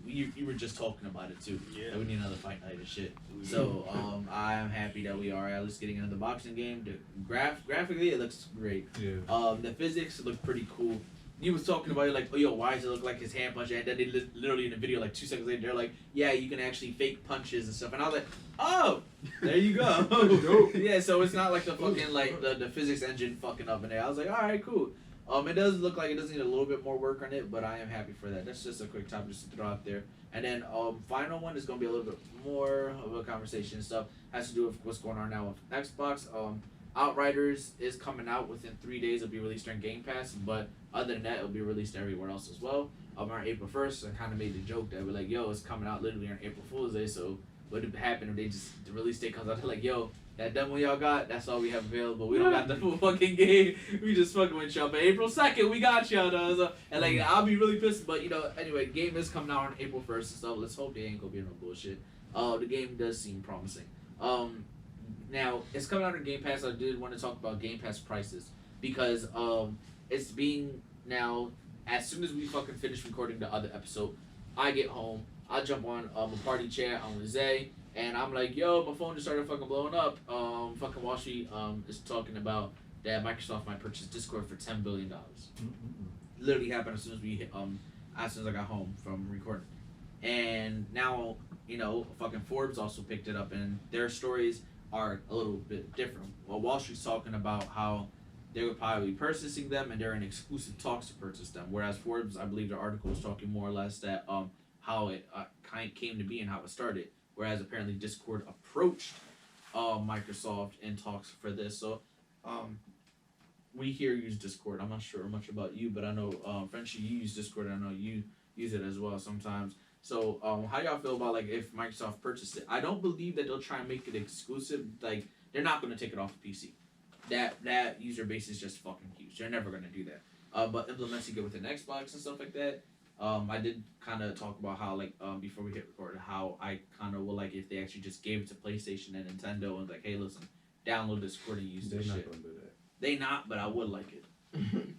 You were just talking about it too. Yeah. That we need another fight night and shit. So I am happy that we are at least getting another boxing game. The graphically it looks great. Yeah. The physics look pretty cool. You was talking about it like, oh yo, why does it look like his hand punch? And then they literally in the video like 2 seconds later they're like, yeah, you can actually fake punches and stuff. And I was like, oh, there you go. Dope. Yeah, so it's not like the fucking like the physics engine fucking up in there. I was like, all right, cool. It does look like it does need a little bit more work on it, but I am happy for that. That's just a quick topic just to throw out there. And then final one is gonna be a little bit more of a conversation and stuff. Has to do with what's going on now with Xbox. Outriders is coming out within 3 days. It'll be released during Game Pass, but other than that, it'll be released everywhere else as well. On April 1st, I kind of made the joke that we're like, yo, it's coming out literally on April Fool's Day. So what would happen if they just the release date comes out? They're like, yo, that demo y'all got, that's all we have available. We don't got the full fucking game. We just fucking with y'all. But April 2nd, we got y'all though. So, and like, I'll be really pissed. But you know, anyway, game is coming out on April 1st and stuff. Let's hope they ain't gonna be no bullshit. The game does seem promising. Now it's coming out on Game Pass. I did want to talk about Game Pass prices because it's being now. As soon as we fucking finish recording the other episode, I get home. I jump on a party chat on Zay, and I'm like, yo, my phone just started fucking blowing up. Fucking Wall Street is talking about that Microsoft might purchase Discord for $10 billion. Literally happened as soon as we hit, as soon as I got home from recording. And now, you know, fucking Forbes also picked it up, and their stories are a little bit different. Well, Wall Street's talking about how they would probably be purchasing them, and they're in exclusive talks to purchase them. Whereas Forbes, I believe the article was talking more or less that how it kind of came to be and how it started. Whereas apparently Discord approached Microsoft in talks for this. So we here use Discord. I'm not sure much about you, but I know Frenchie, you use Discord. I know you use it as well sometimes. So how y'all feel about like if Microsoft purchased it? I don't believe that they'll try and make it exclusive. Like they're not going to take it off the PC. That user base is just fucking huge. They're never going to do that. But implementing it within Xbox and stuff like that. I did kind of talk about how like before we hit record how I kind of would like if they actually just gave it to PlayStation and Nintendo and like, hey, listen, download Discord and use They're this not shit. gonna do that. They not, but I would like it.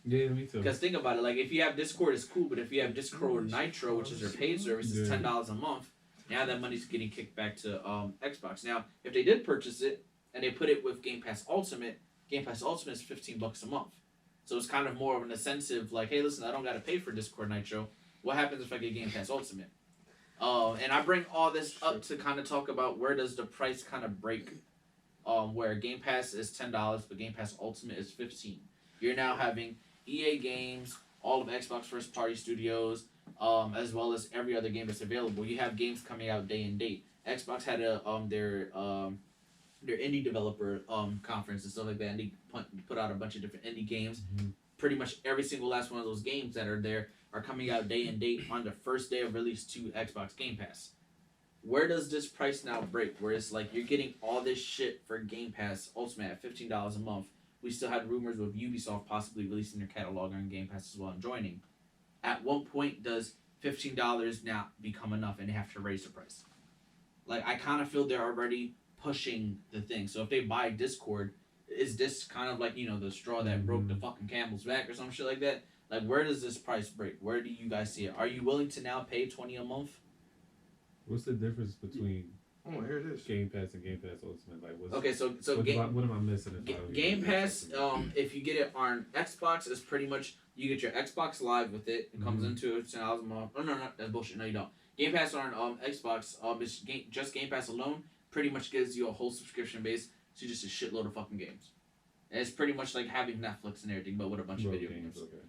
Yeah, me too. Because think about it, like if you have Discord, it's cool, but if you have Discord Nitro, which is their paid service, it's $10 a month. Now that money's getting kicked back to Xbox. Now, if they did purchase it and they put it with Game Pass Ultimate is $15 a month. So it's kind of more of an incentive, like, hey, listen, I don't gotta pay for Discord Nitro. What happens if I get Game Pass Ultimate? And I bring all this up to kind of talk about where does the price kind of break, where Game Pass is $10, but Game Pass Ultimate is $15. You're now having EA games, all of Xbox first party studios, as well as every other game that's available. You have games coming out day and date. Xbox had their indie developer conference and stuff like that, and they put out a bunch of different indie games. Mm-hmm. Pretty much every single last one of those games that are there are coming out day and date on the first day of release to Xbox Game Pass. Where does this price now break? Where it's like you're getting all this shit for Game Pass Ultimate at $15 a month. We still had rumors with Ubisoft possibly releasing their catalog on Game Pass as well and joining. At what point does $15 now become enough and they have to raise the price? Like, I kind of feel they're already pushing the thing. So if they buy Discord, is this kind of like, you know, the straw that broke the fucking camel's back or some shit like that? Like, where does this price break? Where do you guys see it? Are you willing to now pay $20 a month? What's the difference between Here it is. Game Pass and Game Pass Ultimate? Like, what's, Okay, so what am I missing? If I don't get Game Pass, if you get it on Xbox, is pretty much you get your Xbox Live with it. It comes into $10 a month. Oh no, that's bullshit. No, you don't. Game Pass on Xbox, it's just Game Pass alone pretty much gives you a whole subscription base to just a shitload of fucking games. And it's pretty much like having Netflix and everything, but with a bunch of video games. Okay.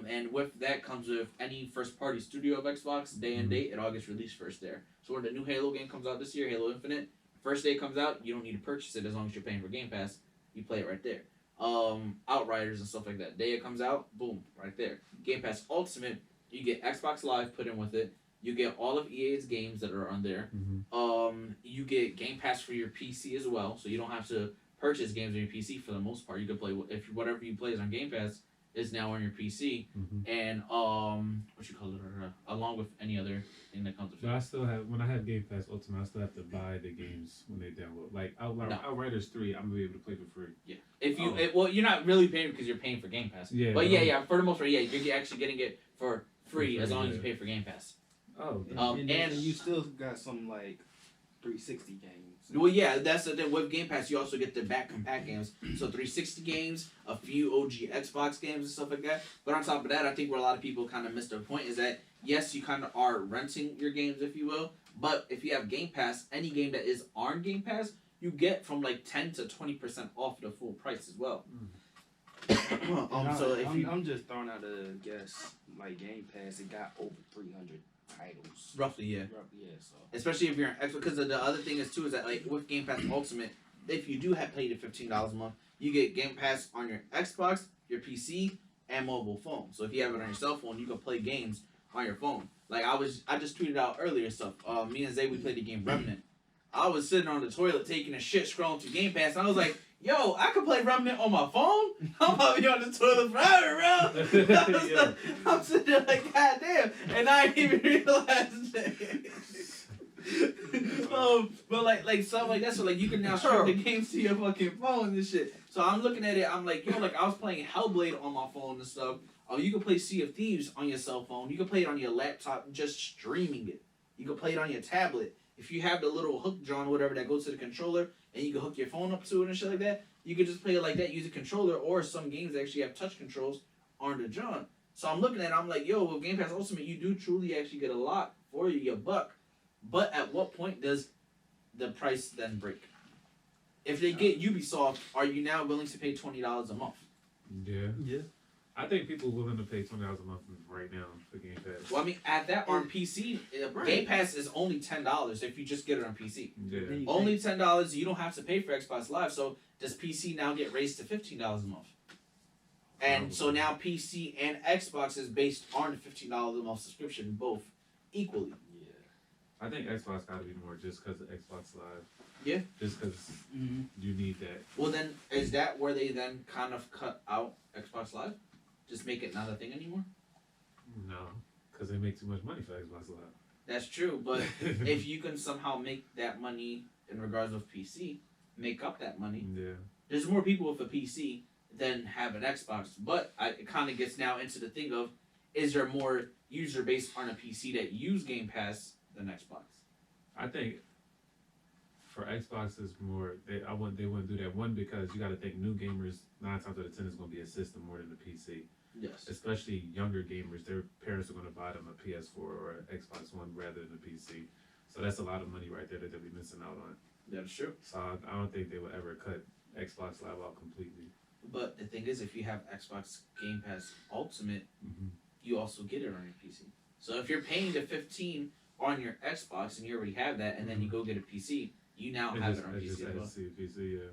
And with that comes with any first party studio of Xbox, day and date, it all gets released first there. So when the new Halo game comes out this year, Halo Infinite, first day it comes out, you don't need to purchase it as long as you're paying for Game Pass. You play it right there. Outriders and stuff like that. Day it comes out, boom, right there. Game Pass Ultimate, you get Xbox Live put in with it. You get all of EA's games that are on there. You get Game Pass for your PC as well, so you don't have to purchase games on your PC for the most part. You can play if whatever you play is on Game Pass is now on your PC, and what you call it, along with any other thing that comes with it. But I still have, when I have Game Pass Ultimate, I still have to buy the games when they download. Like Outriders 3, I'm gonna be able to play for free. Yeah, if you well, you're not really paying because you're paying for Game Pass. Yeah, but yeah, for the most part, yeah, you're actually getting it for free as long as you pay for Game Pass. Oh, and you still got some like 360 games. Well, yeah, that's the thing. With Game Pass, you also get the back compact games. So 360 games, a few OG Xbox games and stuff like that. But on top of that, I think where a lot of people kind of missed the point is that, yes, you kind of are renting your games, if you will. But if you have Game Pass, any game that is on Game Pass, you get from like 10 to 20% off the full price as well. I'm just throwing out a guess. Like Game Pass, it got over 300 titles. Roughly, yeah. So. Especially if you're an Xbox, because the other thing is too is that like with Game Pass Ultimate, if you do have paid the $15 a month, you get Game Pass on your Xbox, your PC, and mobile phone. So if you have it on your cell phone, you can play games on your phone. Like I just tweeted out earlier stuff. Me and Zay, we played the game Remnant. I was sitting on the toilet taking a shit, scrolling through Game Pass, and I was like, yo, I could play Remnant on my phone? I'm about to be on the toilet forever, bro. I'm sitting there like, god damn. And I didn't even realize it. But like stuff like that, so like you can now stream the games to your fucking phone and shit. So I'm looking at it, I'm like, yo, like I was playing Hellblade on my phone and stuff. You can play Sea of Thieves on your cell phone. You can play it on your laptop, just streaming it. You can play it on your tablet. If you have the little hook John, whatever, that goes to the controller, and you can hook your phone up to it and shit like that, you can just play it like that, use a controller, or some games that actually have touch controls on the John. So I'm looking at it, I'm like, yo, with Game Pass Ultimate, you do truly actually get a lot for your buck. But at what point does the price then break? If they get Ubisoft, are you now willing to pay $20 a month? Yeah. I think people are willing to pay $20 a month right now for Game Pass. Well, I mean, at that on PC, Game Pass is only $10 if you just get it on PC. Yeah. Only $10. You don't have to pay for Xbox Live. So does PC now get raised to $15 a month? And so now PC and Xbox is based on the $15 a month subscription, both equally. Yeah. I think Xbox got to be more just because of Xbox Live. Yeah. Just because you need that. Well, then is that where they then kind of cut out Xbox Live? Just make it not a thing anymore? No, because they make too much money for Xbox Live. That's true, but if you can somehow make that money in regards of PC, make up that money. Yeah. There's more people with a PC than have an Xbox, but it kind of gets now into the thing of, is there more user base on a PC that use Game Pass than Xbox? I think for Xbox is more they wouldn't do that one because you got to think new gamers 9 times out of 10 is going to be a system more than the PC. Yes. Especially younger gamers, their parents are going to buy them a PS4 or an Xbox One rather than a PC. So that's a lot of money right there that they'll be missing out on. That's true. So I don't think they will ever cut Xbox Live out completely. But the thing is, if you have Xbox Game Pass Ultimate, you also get it on your PC. So if you're paying the $15 on your Xbox and you already have that, and then you go get a PC, you now have it on PC as well. PC, yeah.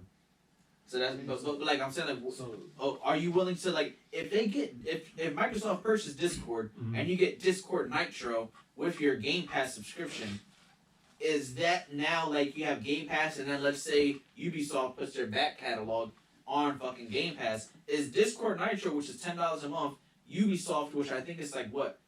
So that's but like I'm saying, like, are you willing to like if Microsoft purchased Discord and you get Discord Nitro with your Game Pass subscription, is that now like you have Game Pass and then let's say Ubisoft puts their back catalog on fucking Game Pass, is Discord Nitro, which is $10 a month, Ubisoft, which I think is like what,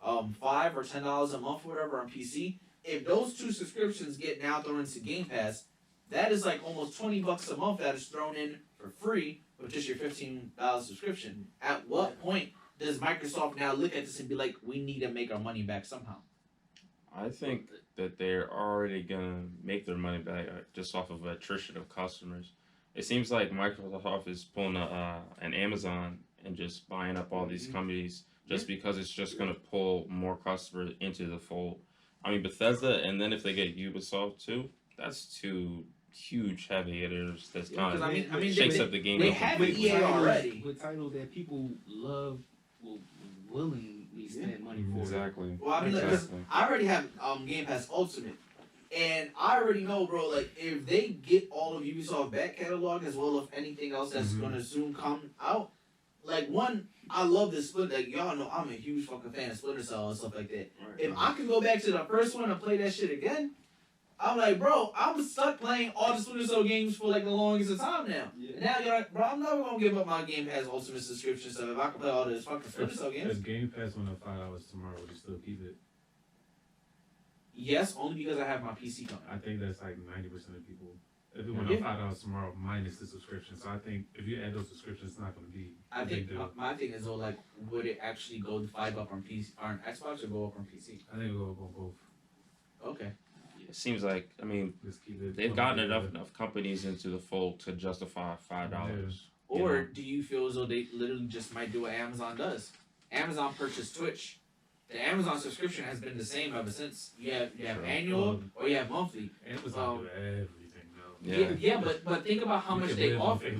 $5 or $10 a month or whatever on PC, if those two subscriptions get now thrown into Game Pass, that is like almost $20 a month that is thrown in for free with just your $15 subscription. At what point does Microsoft now look at this and be like, we need to make our money back somehow? I think that they're already gonna make their money back just off of attrition of customers. It seems like Microsoft is pulling an Amazon and just buying up all these companies just because it's just gonna pull more customers into the fold. I mean, Bethesda, and then if they get Ubisoft too, that's two huge heavy hitters. That's kind of shakes up the game. They have EA already with titles that people love, will willingly spend money for. Exactly. Well, I mean, because I already have Game Pass Ultimate, and I already know, bro. Like, if they get all of Ubisoft back catalog as well as anything else that's gonna soon come out, like one, I love this split. Like y'all know, I'm a huge fucking fan of Splinter Cell and stuff like that. Right. If I can go back to the first one and play that shit again, I'm like, bro, I'm stuck playing all the Splinter Cell games for like the longest of time now. Yeah. And now you're like, bro, I'm never gonna give up my Game Pass Ultimate subscription stuff if I can play all this fucking Splinter Cell games. If Game Pass went up $5 tomorrow, would you still keep it? Yes, only because I have my PC coming. I think that's like 90% of people. If it went up $5 tomorrow minus the subscription, so I think if you add those subscriptions, it's not going to be. I think my thing is though, like, would it actually go $5 up on PC on Xbox or go up on PC? I think it'll go on both. Okay. It seems like, I mean, they've gotten enough companies into the fold to justify $5. Yeah. Or do you feel as though they literally just might do what Amazon does? Amazon purchased Twitch. The Amazon subscription has been the same ever since. You have annual or you have monthly. Amazon do everything though. Yeah, but think about how much they offer.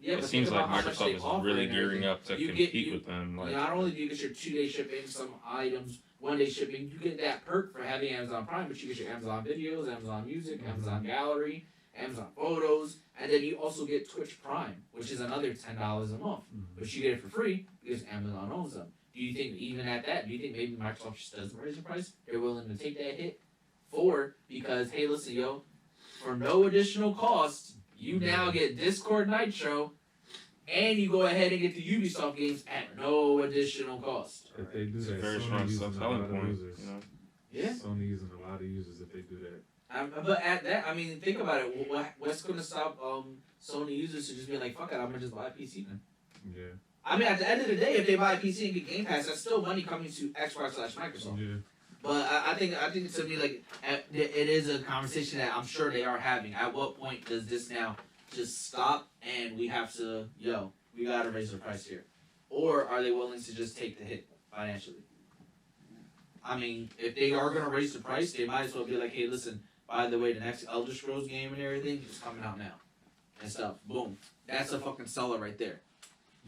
Yeah, it seems like Microsoft is really gearing up to compete with them. Like, not only do you get your 2-day shipping, some items, 1-day shipping, you get that perk for having Amazon Prime, but you get your Amazon videos, Amazon Music, Amazon Gallery, Amazon Photos, and then you also get Twitch Prime, which is another $10 a month, but you get it for free because Amazon owns them. Do you think even at that, do you think maybe Microsoft just doesn't raise the price? They're willing to take that hit because, hey, listen, yo, for no additional cost, you now get Discord Nitro, and you go ahead and get the Ubisoft games at no additional cost. If they do that, very strong selling point. You know? Yeah. Sony using a lot of users if they do that. But at that, I mean, think about it. What's going to stop Sony users to just be like, fuck it, I'm going to just buy a PC then? Yeah. I mean, at the end of the day, if they buy a PC and get Game Pass, that's still money coming to Xbox/Microsoft. Yeah. But I think to me, like, it is a conversation that I'm sure they are having. At what point does this now just stop and we have to, we got to raise the price here? Or are they willing to just take the hit financially? I mean, if they are going to raise the price, they might as well be like, hey, listen, by the way, the next Elder Scrolls game and everything is coming out now. And stuff. Boom. That's a fucking seller right there.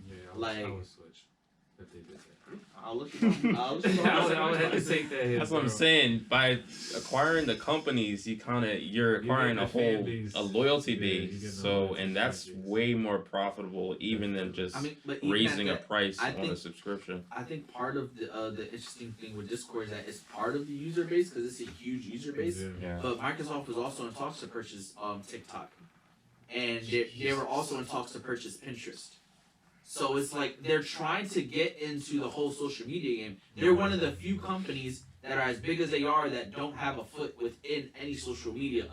Yeah, I would switch if they did that. I'll look it up. I would have to take that hit. That's what I'm saying. By acquiring the companies, you're acquiring get a the fan whole base. loyalty Yeah, you base. get the So, loyalty and that's fan base. way more profitable even than just I mean, but even raising at a that, price I on think- a subscription. I think part of the interesting thing with Discord is that it's part of the user base because it's a huge user base. Yeah. But Microsoft was also in talks to purchase TikTok, and they were also in talks to purchase Pinterest. So it's like they're trying to get into the whole social media game. They're one of the few companies that are as big as they are that don't have a foot within any social media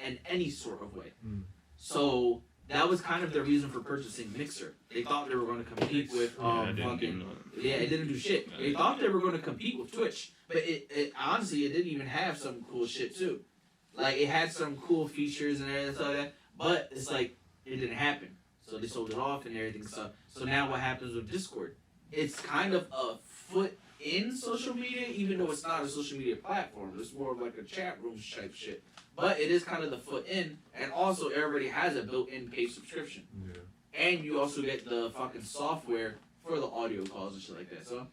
in any sort of way. Mm. So that was kind of their reason for purchasing Mixer. They thought they were going to compete with I didn't do it didn't do shit. They thought they were going to compete with Twitch, but it honestly it didn't even have some cool shit too. Like it had some cool features and everything like that, but it's like it didn't happen. So they sold it off and everything. So now what happens with Discord? It's kind of a foot in social media, even though it's not a social media platform. It's more of like a chat room type shit. But it is kind of the foot in, and also everybody has a built-in paid subscription. Yeah. And you also get the fucking software for the audio calls and shit like that. So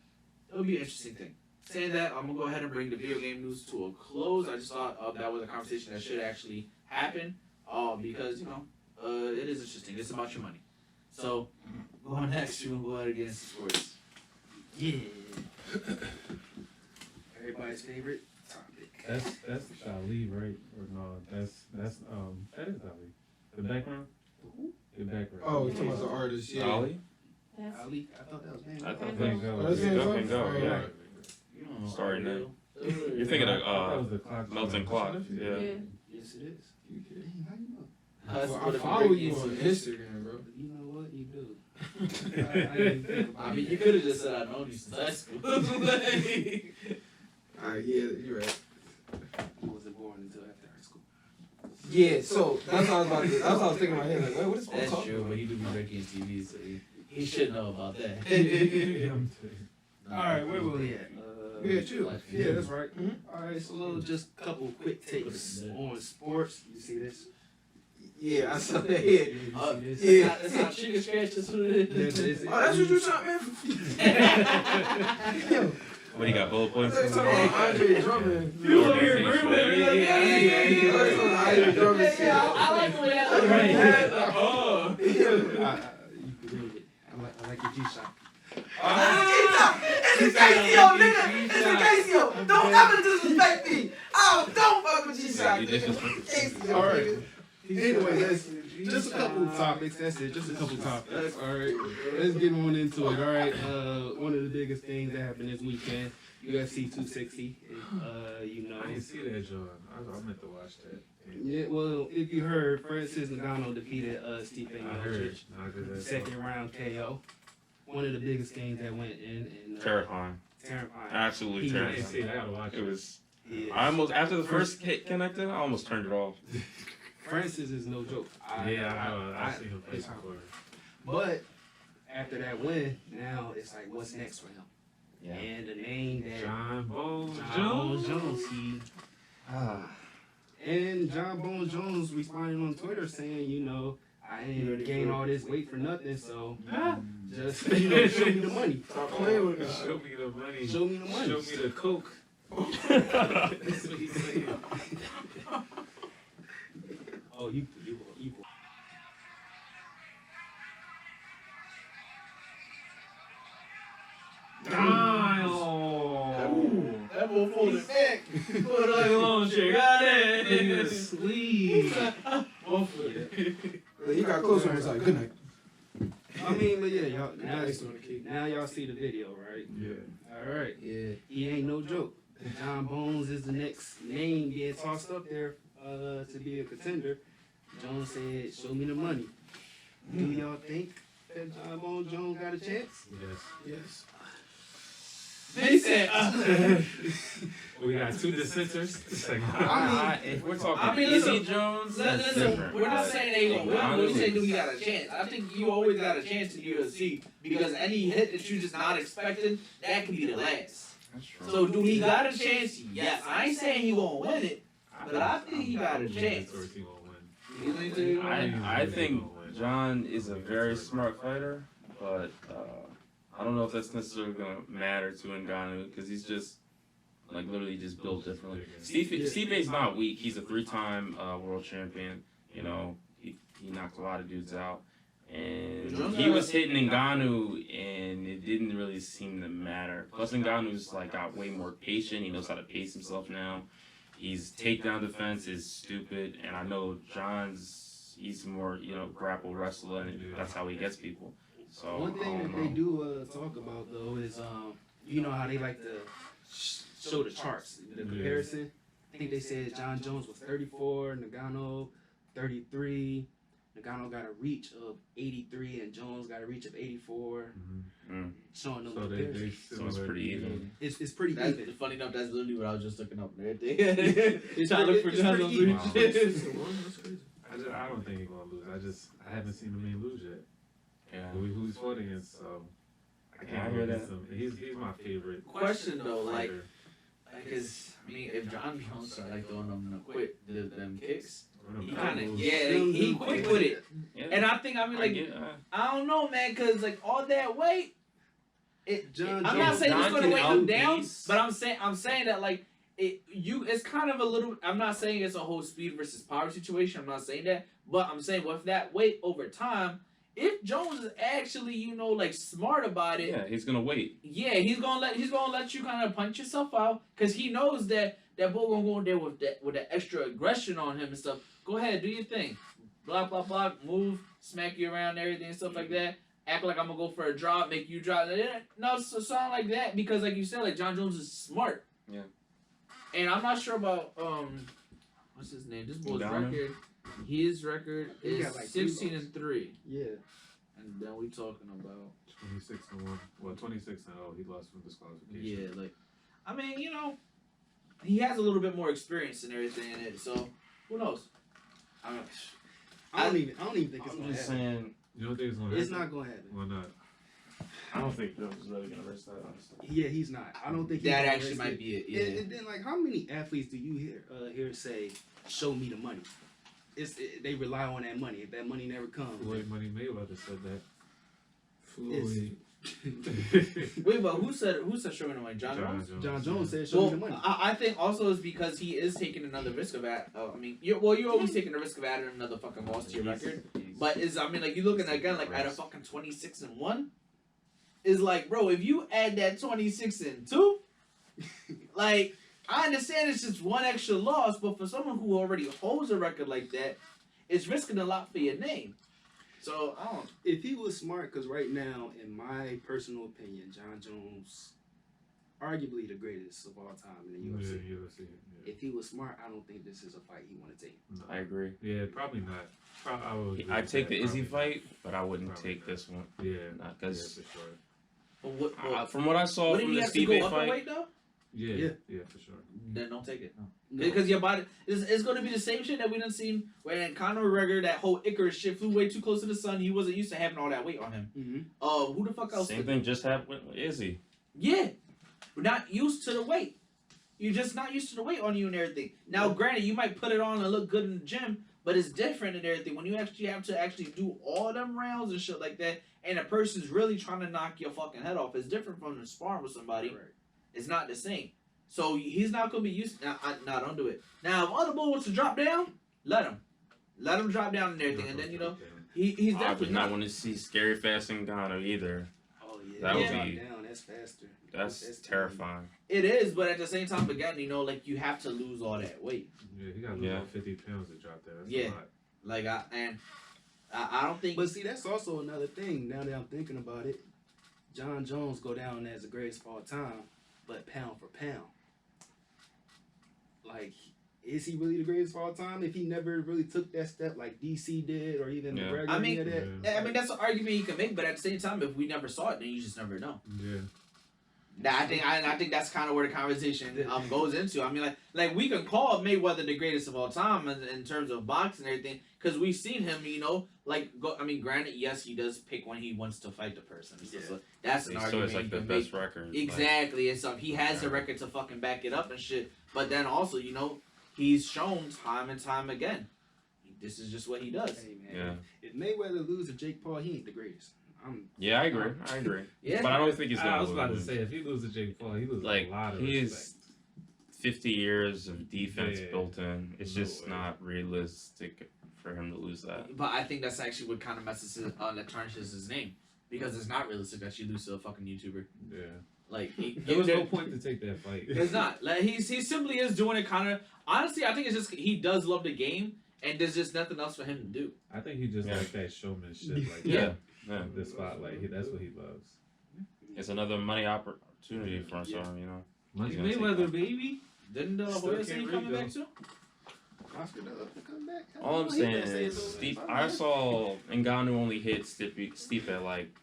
it'll be an interesting thing. Saying that, I'm gonna go ahead and bring the video game news to a close. I just thought that was a conversation that should actually happen, because it is interesting. It's about your money. So going next, we'll go ahead and get into sports. Yeah. Everybody's favorite topic. That's Ali, right? Or no? That is Ali. The background. The background. Oh, you're talking about the artist, yeah. Ollie? Ali, I thought that was Van I Gogh. thought Van Gogh. Oh, that's Van Van Gogh, Gogh? yeah. You don't know Sorry, audio. Nate. You're thinking I thought that of was the clock. Melting Clock. Yeah. Yes, it is. Dang, how you know? That's Well, what I it follow break you into. on Instagram, bro. You know what? You do. I didn't think about I mean, it. you could have just said I've known you since high school. Yeah, you're right. I wasn't born until after high school. Yeah, so that's what I was about to. That's what I was thinking in my head. Like, wait, what is Paul That's talking true, about? but he do be breaking his TV, so he should know about that. All right, where were we at? Yeah, chill. Yeah, that's right. Mhm. All right, so just a couple quick takes on sports. You see this? Yeah, I saw that. Yeah, Yeah. you see this? Yeah. That's not chicken scratch, that's what it is. Oh, that's what you shot, man. Yo, What do you got? Bullet I points? thought you talking about Andre Drummond. You was over here Organization. brimming. I thought you talking about Andre Drummond. I like the way that looks. Right. Oh. Yeah. You can do it. I like your G-shot. It's a Casio, nigga. It's a Casio. Don't ever disrespect me. Oh, don't fuck with G-Shot. You disrespect- Casio, All right. nigga. Anyway, that's just a couple topics. That's it. Just a couple topics. All right. Let's get on into it. All right. One of the biggest things that happened this weekend, UFC 260. I didn't see that, John. I meant to watch that. Yeah. Well, if you heard, Francis Ngannou defeated Stipe I heard. Miocic. Nah, 'cause that's- Second round KO. One of the biggest games that went in. And, Terrifying. Terrifying. Absolutely He- I didn't see terrifying. it. I gotta watch It it. was. Yeah. I almost after the first hit connected, I almost turned it off. Francis is no joke. I've seen him play before. But after that win, now it's like, what's next for him? Yeah. And the name that John Bones John Jones. Bones Jones. And John Bones Jones responded on Twitter saying, I ain't gained all this weight for nothing, so just show me the money. Stop playing with me. Show me the money. Show me the money. Show me the coke. That's what he's saying. Oh, you. Damn. That boy pulled it back. Put a long check out it. Squeeze. He got closer and was like, good night. I mean, but yeah, y'all Icing on the cake. now y'all see the video, right? Yeah. All right. Yeah. He ain't no joke. John Bones is the next name being tossed up there to be a contender. Jones said, show me the money. Do y'all think that John Bones Jones got a chance? Yes. Yes. They said, We got two dissenters. If we're talking I mean, Easy listen, Jones, that's listen, different. we're not saying they gonna win. We're Honestly, saying do we got a chance. I think you always got a chance in the UFC because any hit that you just not expecting, that can be the last. That's true. So do he got a chance? Yes. I ain't saying he won't win it, but I think he got a chance. He won't win. You think he won't win? I think John is a very smart fighter, but I don't know if that's necessarily gonna matter to Ngannou because he's just like literally just built differently. Stipe's not weak. He's a 3-time world champion. You know, he knocked a lot of dudes out. And he was hitting Ngannou, and it didn't really seem to matter. Plus, Ngannou's like got way more patient. He knows how to pace himself now. His takedown defense is stupid, and I know he's more grapple wrestler, and that's how he gets people. So one thing that they do talk about though is you know how they like to show the charts, the comparison. I think they said John Jones was 34, Ngannou 33. Ngannou got a reach of 83 and Jones got a reach of 84. Showing them comparison. So it's pretty even. It's pretty even. Funny enough, that's literally what I was just looking up and everything. Trying to look for John Jones' reach. I don't think he's gonna lose. I haven't seen the man lose yet. Yeah. Who he's fought against, so I Yeah, I can't hear hear that. that. He's my favorite. Question though, like, fighter. because I mean, if John Jones started like throwing them kicks, he Them kind of elbows. he quick with it. Yeah. And I think I don't know, man, because like all that weight, John I'm not Jones- saying it's John going to can weigh him down, outpace. but I'm saying that like it's kind of a little. I'm not saying it's a whole speed versus power situation. I'm not saying that, but I'm saying with that weight over time, if Jones is actually like smart about it, Yeah, he's gonna wait. yeah, he's gonna let you kind of punch yourself out because he knows that boy gonna go in there with that extra aggression on him and stuff. Go ahead, do your thing, block, move, smack you around, everything and stuff like that. Act like I'm gonna go for a drop, make you drop. No, sound like that because like you said, like John Jones is smart. Yeah. And I'm not sure about what's his name? This boy's Ngannou? record. His record He is got, like, 3 16-3, Yeah. and then we talking about 26-1. Well, 26-0. He lost from disqualification. yeah, like I mean, he has a little bit more experience and everything in it, so who knows? I don't even think it's I'm gonna just happen. saying. You don't think it's gonna It's happen? not gonna happen. Why not? I don't think Jones is really gonna risk that. Honestly. Yeah, he's not. I don't think he's That gonna actually risk might it. be it. And Yeah. then, like, how many athletes do you hear say, "Show me the money"? They rely on that money. If that money never comes, Floyd Money Mayweather said that. Floyd. Wait, but who said showing the money? John Jones. John Jones said, "Show me the money." I think also is because he is taking another risk of you're always taking the risk of adding another fucking loss to your record. But you looking again like at a fucking 26-1, is like, bro, if you add that 26-2, like I understand it's just one extra loss, but for someone who already holds a record like that, it's risking a lot for your name. So I don't. If he was smart, because right now, in my personal opinion, John Jones, arguably the greatest of all time in the UFC. Yeah, UFC. Yeah. If he was smart, I don't think this is a fight he want to take. No. I agree. Yeah, probably not. I would agree I'd with take that, the Izzy probably fight, but I wouldn't Probably take not. this one. Yeah, Because for sure. But from what I saw what did from he the have to go Stipe up a fight, weight though? Yeah, for sure. Then don't take it. No. No. Because your body it's going to be the same shit that we done seen when Conor McGregor, that whole Icarus shit, flew way too close to the sun. He wasn't used to having all that weight on him. Mm-hmm. Who the fuck else? same thing just happened with Izzy. Yeah, we're not used to the weight. You're just not used to the weight on you and everything. Now, granted, you might put it on and look good in the gym, but it's different and everything when you actually have to do all them rounds and shit like that, and a person's really trying to knock your fucking head off. It's different from the sparring with somebody. Right. It's not the same. So he's not gonna be used. Nah, don't do it. Now, if other boy wants to drop down, let him drop down and everything, and then he's I definitely would not want to see Scary Fast and Ngannou either. Oh yeah, That would drop be- down. That's faster. That's terrifying. It is, but at the same time, again, you have to lose all that weight. Yeah, he got to lose about 50 pounds to drop there. That's Yeah. a lot. Like I don't think. But see, that's also another thing. Now that I'm thinking about it, John Jones go down as the greatest of all time, but pound for pound, like, is he really the greatest of all time? If he never really took that step like DC did, or even Yeah. McGregor, I mean, any of that. Yeah. I mean, that's an argument you can make, but at the same time, if we never saw it, then you just never know. Yeah. I think that's kind of where the conversation goes into. I mean, like we can call Mayweather the greatest of all time in terms of boxing and everything, because we've seen him. Granted, yes, he does pick when he wants to fight the person. So that's an So argument it's like you the can best make. record. Exactly, and so he has the record to fucking back it up and shit. But then also, he's shown time and time again, this is just what he does. Hey man, Yeah. if Mayweather lose to Jake Paul, he ain't the greatest. Yeah, I agree. Yeah. But I don't think he's I gonna was about to lose. say, if he loses Jake Paul, he loses Like, a lot of he's respect. 50 years of defense Yeah. built in. It's No just way. not realistic for him to lose that. But I think that's actually what kind of messes that tarnishes his name, because it's not realistic that you lose to a fucking YouTuber. Yeah. Like There was no point to take that fight. It's not. Like he simply is doing it kind of. Honestly, I think it's just he does love the game, and there's just nothing else for him to do. I think he just Yeah. like that showmanship. Like, Yeah. Yeah. The spotlight. That's what he loves. It's another money opportunity for him, so, you know. Money He's gonna take Mayweather, that. baby. Didn't Still Hoya can't say he read, coming though. back too? Oscar does come back. All I'm He saying didn't say is, it's over. Steve, Fine, I man. saw Ngannou only hit Stipe at like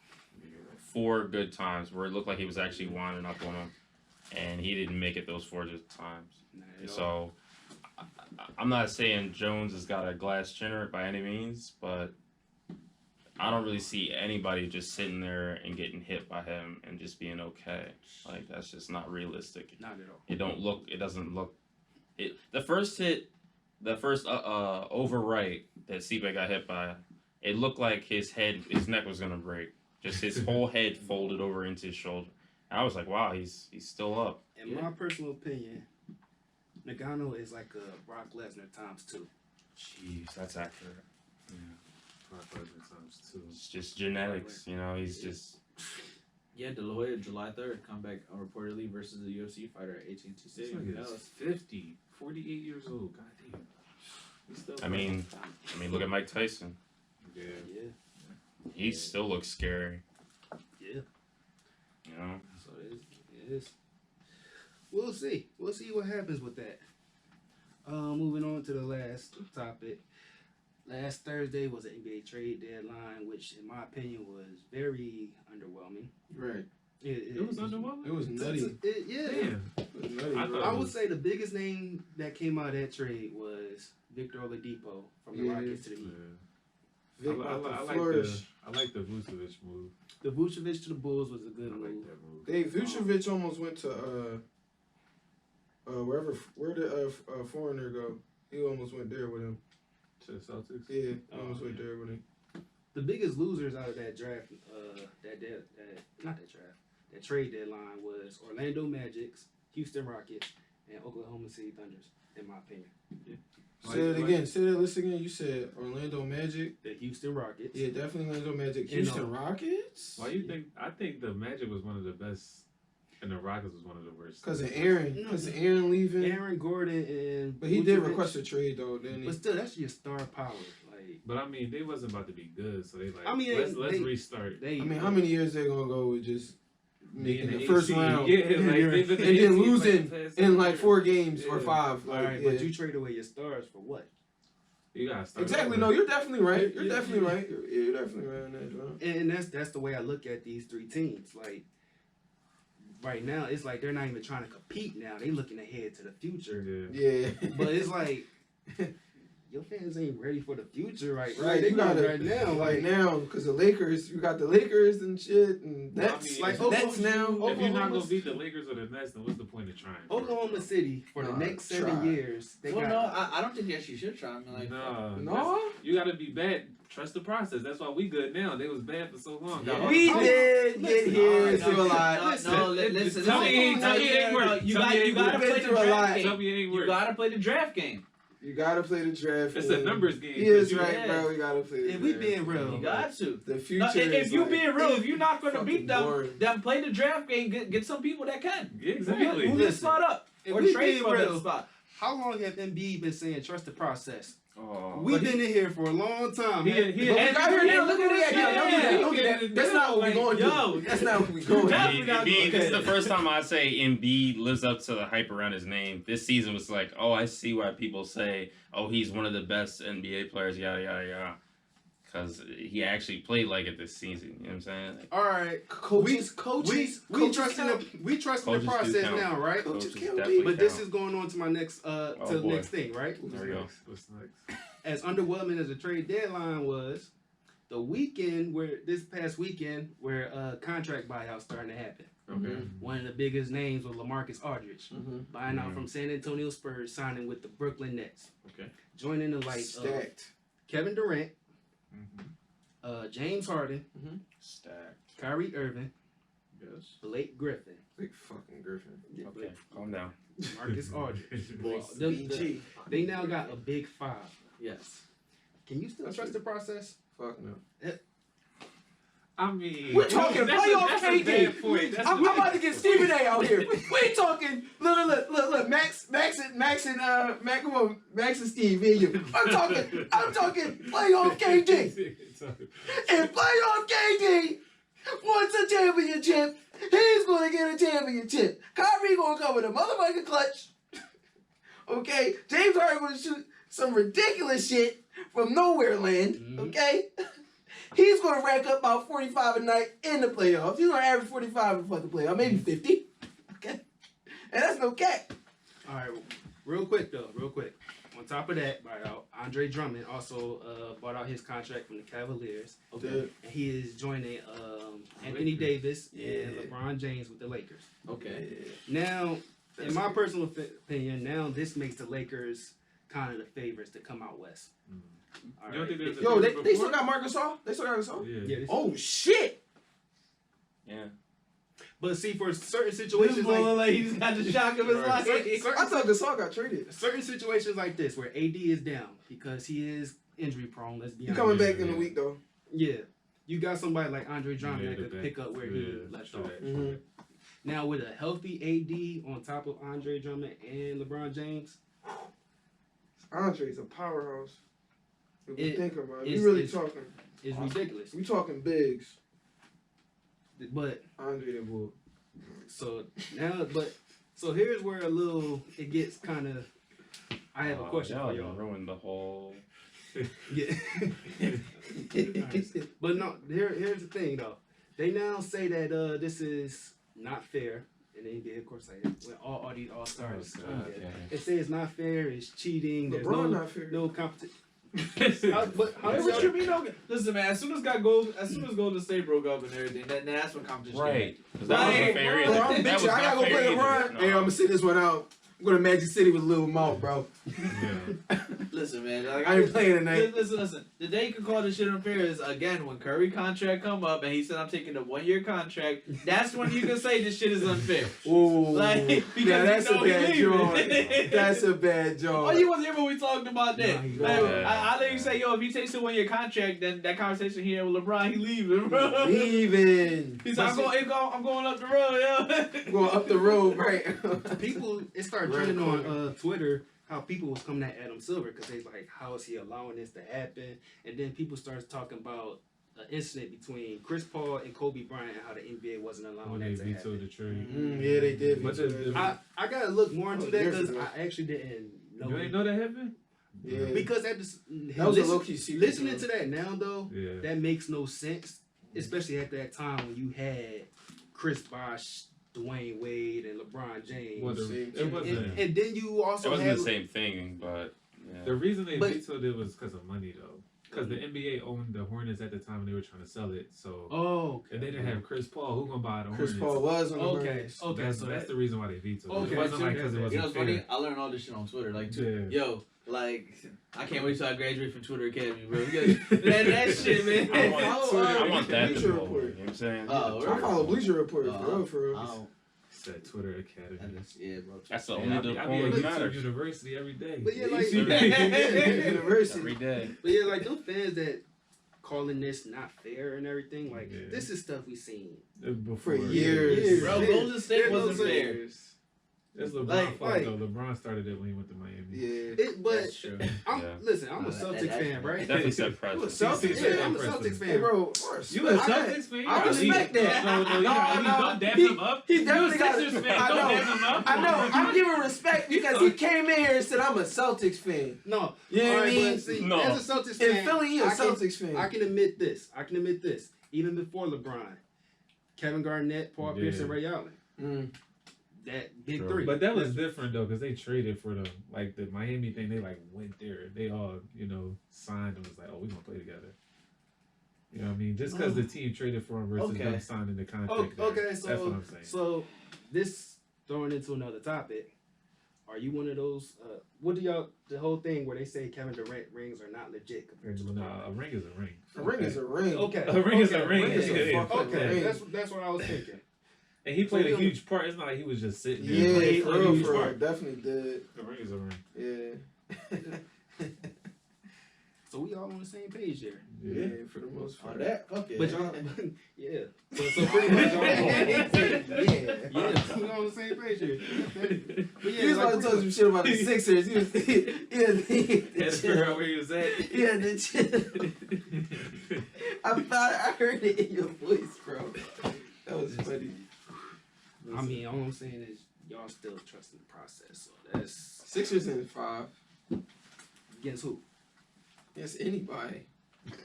4 good times where it looked like he was actually winding up on him, and he didn't make it those 4 good times. Not at all. So I'm not saying Jones has got a glass chinner by any means, but I don't really see anybody just sitting there and getting hit by him and just being okay. Like, that's just not realistic. Not at all. It doesn't look. The first hit, the first overright that Stipe got hit by, it looked like his neck was gonna break. Just his whole head folded over into his shoulder. And I was like, wow, he's still up. In my personal opinion, Nagano is like a Brock Lesnar ×2. Jeez, that's accurate. Brock Lesnar times 2. It's just genetics, you know. He's just. Yeah, De La Hoya, July 3rd, comeback reportedly versus the UFC fighter at AT&T This Stadium. nigga is 50, 48 years old. God damn. He's still I mean, look at Mike Tyson. yeah. Yeah. He still looks scary. Yeah. You know. So it is. We'll see. We'll see what happens with that. Moving on to the last topic. Last Thursday was an NBA trade deadline, which, in my opinion, was very underwhelming. Right. It was underwhelming. It was nutty. Yeah. Damn. It was nutty, I bro. thought I would say the biggest name that came out of that trade was Victor Oladipo from the Yeah. Rockets to the Heat. Vic I about to like flourish. I like the Vucevic move. The Vucevic to the Bulls was a I good like move. that move. Hey, Vucevic almost went to where did foreigner go? He almost went there with him. To the Celtics. Yeah, he Oh, almost went yeah. there with him. The biggest losers out of that draft, that trade deadline was Orlando Magic's, Houston Rockets, and Oklahoma City Thunders, in my opinion. Say it again. Say that list again. You said Orlando Magic. The Houston Rockets. Yeah, definitely Orlando Magic. You Houston know. Rockets. Why you think? I think the Magic was one of the best, and the Rockets was one of the worst. Because of Aaron. Because of Aaron leaving. Aaron Gordon and But he did Vucevic. request a trade though, didn't he? But still, that's your star power. Like, But I mean, they wasn't about to be good, so they like. I mean, let's they- restart. they. I mean, how many years they gonna go with just making Being the the first AC, round yeah, like, and they've been the then AC losing like the past in like years. 4 games or Yeah. 5? All Like, right, yeah. but you trade away your stars for what? You gotta start Exactly. over. No, you're definitely right. You're Yeah. definitely right. You're definitely right on that, John. And that's the way I look at these 3 teams. Like, right now, it's like they're not even trying to compete now. They looking ahead to the future. Yeah. Yeah. But it's like your fans ain't ready for the future right Right, They you got gotta right now. right Like, now, because the Lakers, you got the Lakers and shit, and Well, I Nets, mean, like if- Nets now. If you're not gonna beat the Lakers or the Nets, then what's the point of trying? Oklahoma City for the Nah, next 7 try. years. They Well, got no, I don't think you actually should try. I mean, like, No, No, you gotta be bad. Trust the process. That's why we good now. They was bad for so long. Yeah. we Oh, did get listen, here alright, to a lot. listen. Tell me it ain't work. You Tell me it ain't gotta work. play Been the through a draft lot. Tell game. me it ain't You work. gotta play the draft game. You gotta play the draft. It's a and- numbers game. He is You- right, yeah. bro. We gotta play the If we draft. being real, You got to. The future. No, is if you like, being real, if you're not gonna fucking beat them, boring. then play the draft game. Get some people that can. Yeah, exactly. Move your spot up If or we trade being for that real, spot. how long have Embiid been saying trust the process? Oh. We've been in here for a long time. He- man. he- But we and- got here now. Look at that. Yeah, Don't do that. That's not what we going to Yo, do. That's not what we going to that- do. Embiid, this is the first time I say Embiid lives up to the hype around his name. This season was like, oh, I see why people say, oh, he's one of the best NBA players, yada, yada, yada. Because he actually played like it this season. You know what I'm saying? Like, All right, Coaches, we coaches trusting Coaches the do process count. now, right? Coaches coaches can't definitely be. But this count. is going on to my next to Oh, the boy. next thing, right? There we go. What's next? As underwhelming as the trade deadline was, the weekend this past weekend where contract buyouts starting to happen. Okay. One of the biggest names was LaMarcus Aldridge, Mhm. buying out Mhm. from San Antonio Spurs, signing with the Brooklyn Nets, Okay. joining the likes of Stacked. Kevin Durant, Mm-hmm. James Harden, Stacked. Kyrie Irving, Yes. Blake Griffin, Big fucking Griffin. Okay, calm down. Marcus Aldridge. Boy, BG. They now got a big five. Yes. Can you still trust the process? Fuck no. I mean, We're talking that's playoff that's KD. a bad point. That's I'm about to get Stephen A out here. We ain't talking. Look. Max, come on, Max and Steve. Me and you. I'm talking playoff KD. And playoff KD wants a championship. He's gonna get a championship. Kyrie gonna come with a motherfucking clutch. Okay, James Harden gonna shoot some ridiculous shit from nowhere land. Okay. He's going to rack up about 45 a night in the playoffs. He's going to average 45 in the fucking playoffs, maybe 50. Okay? And that's no cap. All right, real quick. On top of that, Andre Drummond also bought out his contract from the Cavaliers. Okay. And he is joining Anthony Davis and LeBron James with the Lakers. Okay. Now, in my personal opinion, now this makes the Lakers kind of the favorites to come out west. All You don't right. think there's a Yo, difference they still before? got Marcus Gasol? They still got Gasol? Yeah. Yeah, this- Oh, shit. Yeah. but see, for certain situations like he just got the shock of his life. I thought Gasol got traded. certain situations like this where AD is down because he is injury prone. Let's be He honest. coming back in a week, though. Yeah, you got somebody like Andre Drummond Yeah, that the could back. pick up where he left sure off. that, Mhm. sure that. Now with a healthy AD on top of Andre Drummond and LeBron James, Andre's a powerhouse. If we It- think about it. We it's- really it's- talking. it's ridiculous. We talking bigs. But Andre the Bull. so here's where it gets kind of. I have a question for y'all. Ruined the whole. Yeah. But no, here's the thing though. They now say that this is not fair in the NBA, of course. Like when all these all stars, they say it's not fair. It's cheating. There's LeBron not fair. no competition. But what you mean? Listen, man. As soon as Golden State broke up and everything, that's when competition. Right. 'Cause Right. that wasn't fair Bro, either. I'm That bitching. was I gotta not go fair play either. LeBron. No. Hey, I'm gonna sit this one out. I'm going to Magic City with Lil Mouth, bro. Yeah. Listen, man. Like, I ain't playing tonight. Listen. The day you can call this shit unfair is again when Curry contract come up and he said I'm taking a 1-year contract. That's when you can say this shit is unfair. Ooh. Like, because yeah, that's you a know he bad leaving. joint. That's a bad joint. Oh, you wasn't here when we talked about that. Nah, he Like, gone. I let you say, yo, if he takes a 1-year contract, then that conversation here with LeBron, he leaving, bro. Leaving. He said, I'm going up the road, yo. Going up the road, right? People, it started Right, trending on corner. Twitter how people was coming at Adam Silver because they like, how is he allowing this to happen? And then people started talking about an incident between Chris Paul and Kobe Bryant and how the NBA wasn't allowing When they that to vetoed happen. the trade. Yeah, they did. But the- I gotta look more into Oh, that years because ago. I actually didn't know. You ain't know that happened? Yeah. Because at this, That was a low-key secret, listening though. to that now though, Yeah. that makes no sense, especially at that time when you had Chris Bosh, Dwayne Wade, and LeBron James. Well, Same it wasn't. and then you also It wasn't had the same thing, but yeah. The reason they But- vetoed it was because of money, though. Because the NBA owned the Hornets at the time and they were trying to sell it. So, Oh, and they didn't have Chris Paul. Who gonna buy the Chris Hornets? Paul was on the Okay. Hornets. Okay, That's, so that's that- the reason why they vetoed it. Okay, It wasn't so like because it that- You know wasn't what's funny? fair. I learned all this shit on Twitter. Like, Yeah. yo, like, I can't wait till I graduate from Twitter Academy, bro. that shit, man. I want, Twitter. I want that to Bleacher go. Report. You know what I'm saying? Oh, I follow Bleacher Report Uh, for real, for real. I don't- Said Twitter Academy. Yeah, bro. That's the Man, only I point be that at YouTube matters. University every day. But yeah, You like- see Yeah. that? University. Every day. But yeah, like them fans that calling this not fair and everything, like Yeah. this is stuff we seen. Before, For years. Years. Bro, Yeah. Golden State Yeah, wasn't no fair. That's LeBron's Like- fault, like- though. LeBron started it when he went to Miami. Yeah. But That's true. I'm Yeah. listen, I'm a Uh, Celtics that- fan, right? Definitely set You a precedent. Celtics Yeah, fan? I'm a Celtics fan. Hey, bro. You a Celtics fan? I respect that. No, No, don't dap he- him up. he You a definitely got Sixers it. fan? I Don't know. dap him up. I know. I'm giving respect because he came in here and said I'm a Celtics fan. No, You know what I alright, mean? but see, No. as a Celtics In fan, Philly, he a I can- Celtics fan. I can admit this. Even before LeBron, Kevin Garnett, Paul Yeah. Pierce, and Ray Allen. Mm. That big True. three. But that was different though, because they traded for them. Like the Miami thing, they like went there. They all, signed and was like, "Oh, we gonna play together." You know what I mean? Just because the team traded for him versus Okay. them signing the contract. Oh, there. okay, That's what so I'm saying. so this throwing into another topic. Are you one of those? What do y'all? The whole thing where they say Kevin Durant rings are not legit compared to LeBron. A ring is a ring. A ring is a ring. Okay. A ring is a ring. Ring is a Yeah. fucking Okay, ring. that's what I was thinking. And he played a huge part. It's not like he was just sitting there. Yeah, He for played a real, huge for real. part. Definitely did. A ring is a ring. Yeah. So we all on the same page there. Yeah, for the most Oh, part. that fuck it. But y'all, yeah. So pretty much y'all yeah. We on the same page here. But yeah, He was about to talk some shit about the Sixers. He was, Had to figure out where he was at. Yeah, the chill. I heard it in your voice, bro. That was funny. I mean, all I'm saying is y'all still trust in the process. So that's Sixers in 5. against who? Against anybody.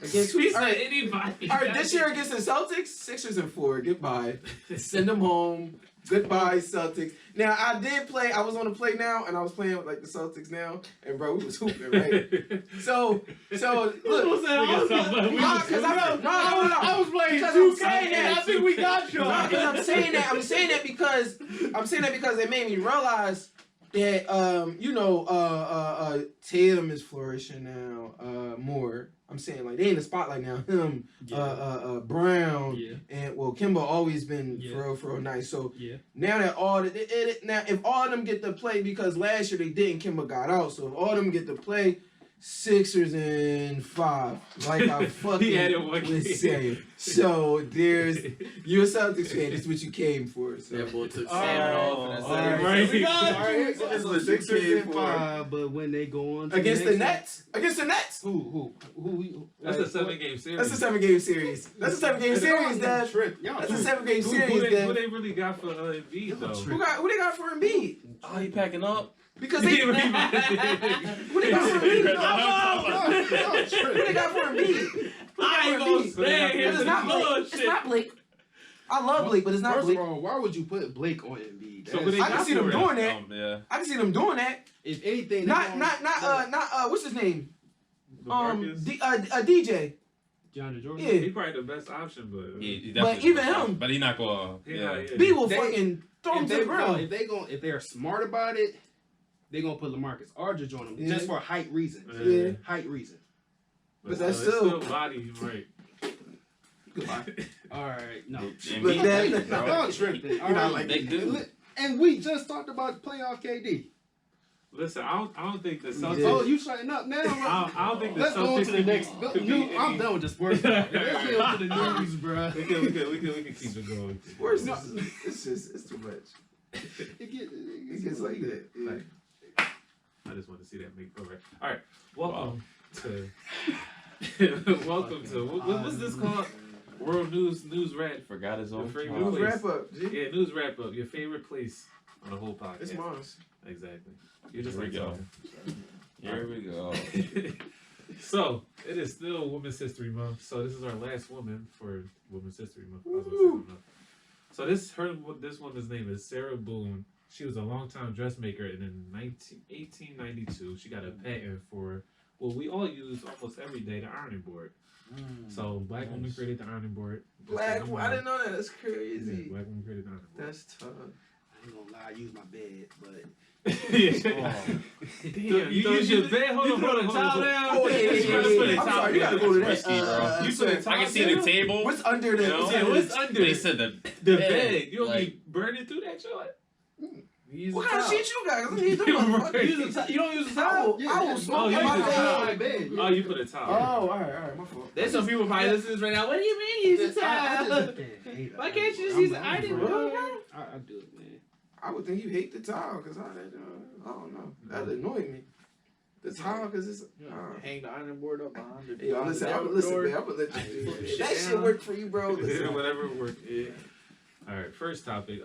Against He all said right, anybody. all right, this year against the Celtics, Sixers in 4. Goodbye. Send them home. Goodbye, Celtics. Now, I was on the play now, and I was playing with, like, the Celtics now, and, bro, we was hooping, right? So, look. I was playing Because 2K I'm and I think we got you. I'm saying that because it made me realize that Tatum is flourishing now more. I'm saying like they in the spotlight now. Him, Brown, and Kimba always been for real nice. So now that now if all of them get to play, because last year they didn't, Kimba got out. So if all of them get to play, Sixers in 5, like I fucking was saying. So there's you're a Celtics fan. That's what you came for. So. That boy took salmon off and Alright. right. We All got you. right, so Sixers in 5, but when they go on to Against the next Nets? who? That's a 7-game series. That's a 7-game series. That's a 7-game series, Dad. That's a 7-game series, Who Dad. they really got for Embiid though? Who they got for Embiid? Oh, he packing up? Because they who they got for Embiid? Who they got for Embiid? I ain't gonna say it. It's not Blake. It's not Blake. I love Blake, but it's not First Blake. of all, why would you put Blake on Embiid? So what they I can got see them for doing him? that. Yeah. I can see them doing that. If anything, Not what's his name? DeMarcus? DJ. DeAndre Jordan. Yeah. He probably the best option, but He But definitely even him. But he not gonna. B will They- fucking throw him If to the ground. if they're smart about it, they're gonna put LaMarcus Aldridge on him just for height reasons. Yeah. Height reason. But that's it's still- body right. Goodbye. All right, no. But that- Y'all tripping. All You know, right. like- Big dude. And we just talked about playoff KD. Listen, I don't think the Celtics. Yeah. Oh, you shutting up now? I don't think the Let's go on Celtics to the next. could be I'm any- done with the sports. Let's get on to the news, bro. We can keep it going. Sports it's too much. It gets like that. Yeah. Like, I just want to see that make all right. Welcome to what's this called? World News Red. Forgot his own. Your favorite News place. wrap up, G. Yeah, news wrap up. Your favorite place on the whole podcast. It's mine. Exactly. You just Here like we go. talking. Here we go. So it is still Women's History Month. So this is our last woman for Women's History Month. So this woman's name is Sarah Boone. She was a longtime dressmaker, and in 1892, she got a patent for what we all use almost every day, the ironing board. So black woman created the ironing board. Black. I didn't know that. That's crazy. Yeah, black woman created the ironing board. That's tough. I ain't gonna lie, I use my bed, but Damn, you use your bed. Hold on. Oh, yeah. I'm sorry, you gotta go to that. Risky, bro. You put a towel I can see the table. What's under the? You know? Yeah, what's under They it? said The bed. You don't Like- be burning through that shit. You use What a kind of towel. shit you got? 'Cause I need them motherfuckers. You don't use a I towel. will Oh, smoke you in my use a towel. bed. bed. Oh, you put a Oh, towel. all right, my fault. There's some people probably listening to this right now. What do you mean you use a towel? Why can't you just use an ironing board? I do it, man. I would think you hate the towel because I don't know. That annoyed me. The towel because it's. Hang the ironing board up behind the Yo, listen, man. I'm gonna let you do it. That shit work for you, bro. Listen. Whatever works. Yeah. All right, first topic.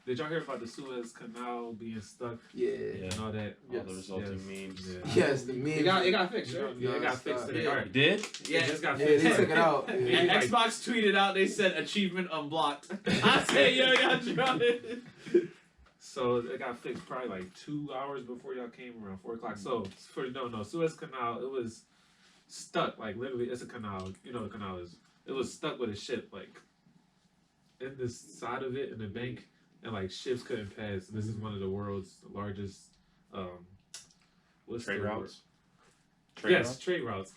Did y'all hear about the Suez Canal being stuck Yeah. and all that? all the resulting memes. Yeah. Yes, the meme. It got fixed, right? Yeah, it got fixed today. Yeah. All right. Did? Yeah, it just got Yeah, fixed. they took it out. Yeah. And Like- Xbox tweeted out, they said achievement unblocked. I said, yo, y'all drowned it. So it got fixed probably like 2 hours before y'all came around 4 o'clock. So Suez Canal, it was stuck. Like literally, it's a canal. You know what a canal is. It was stuck with a ship like in this side of it in the bank, and like ships couldn't pass. This is one of the world's largest what's Trade the routes. word? Trade Yes, routes? trade routes.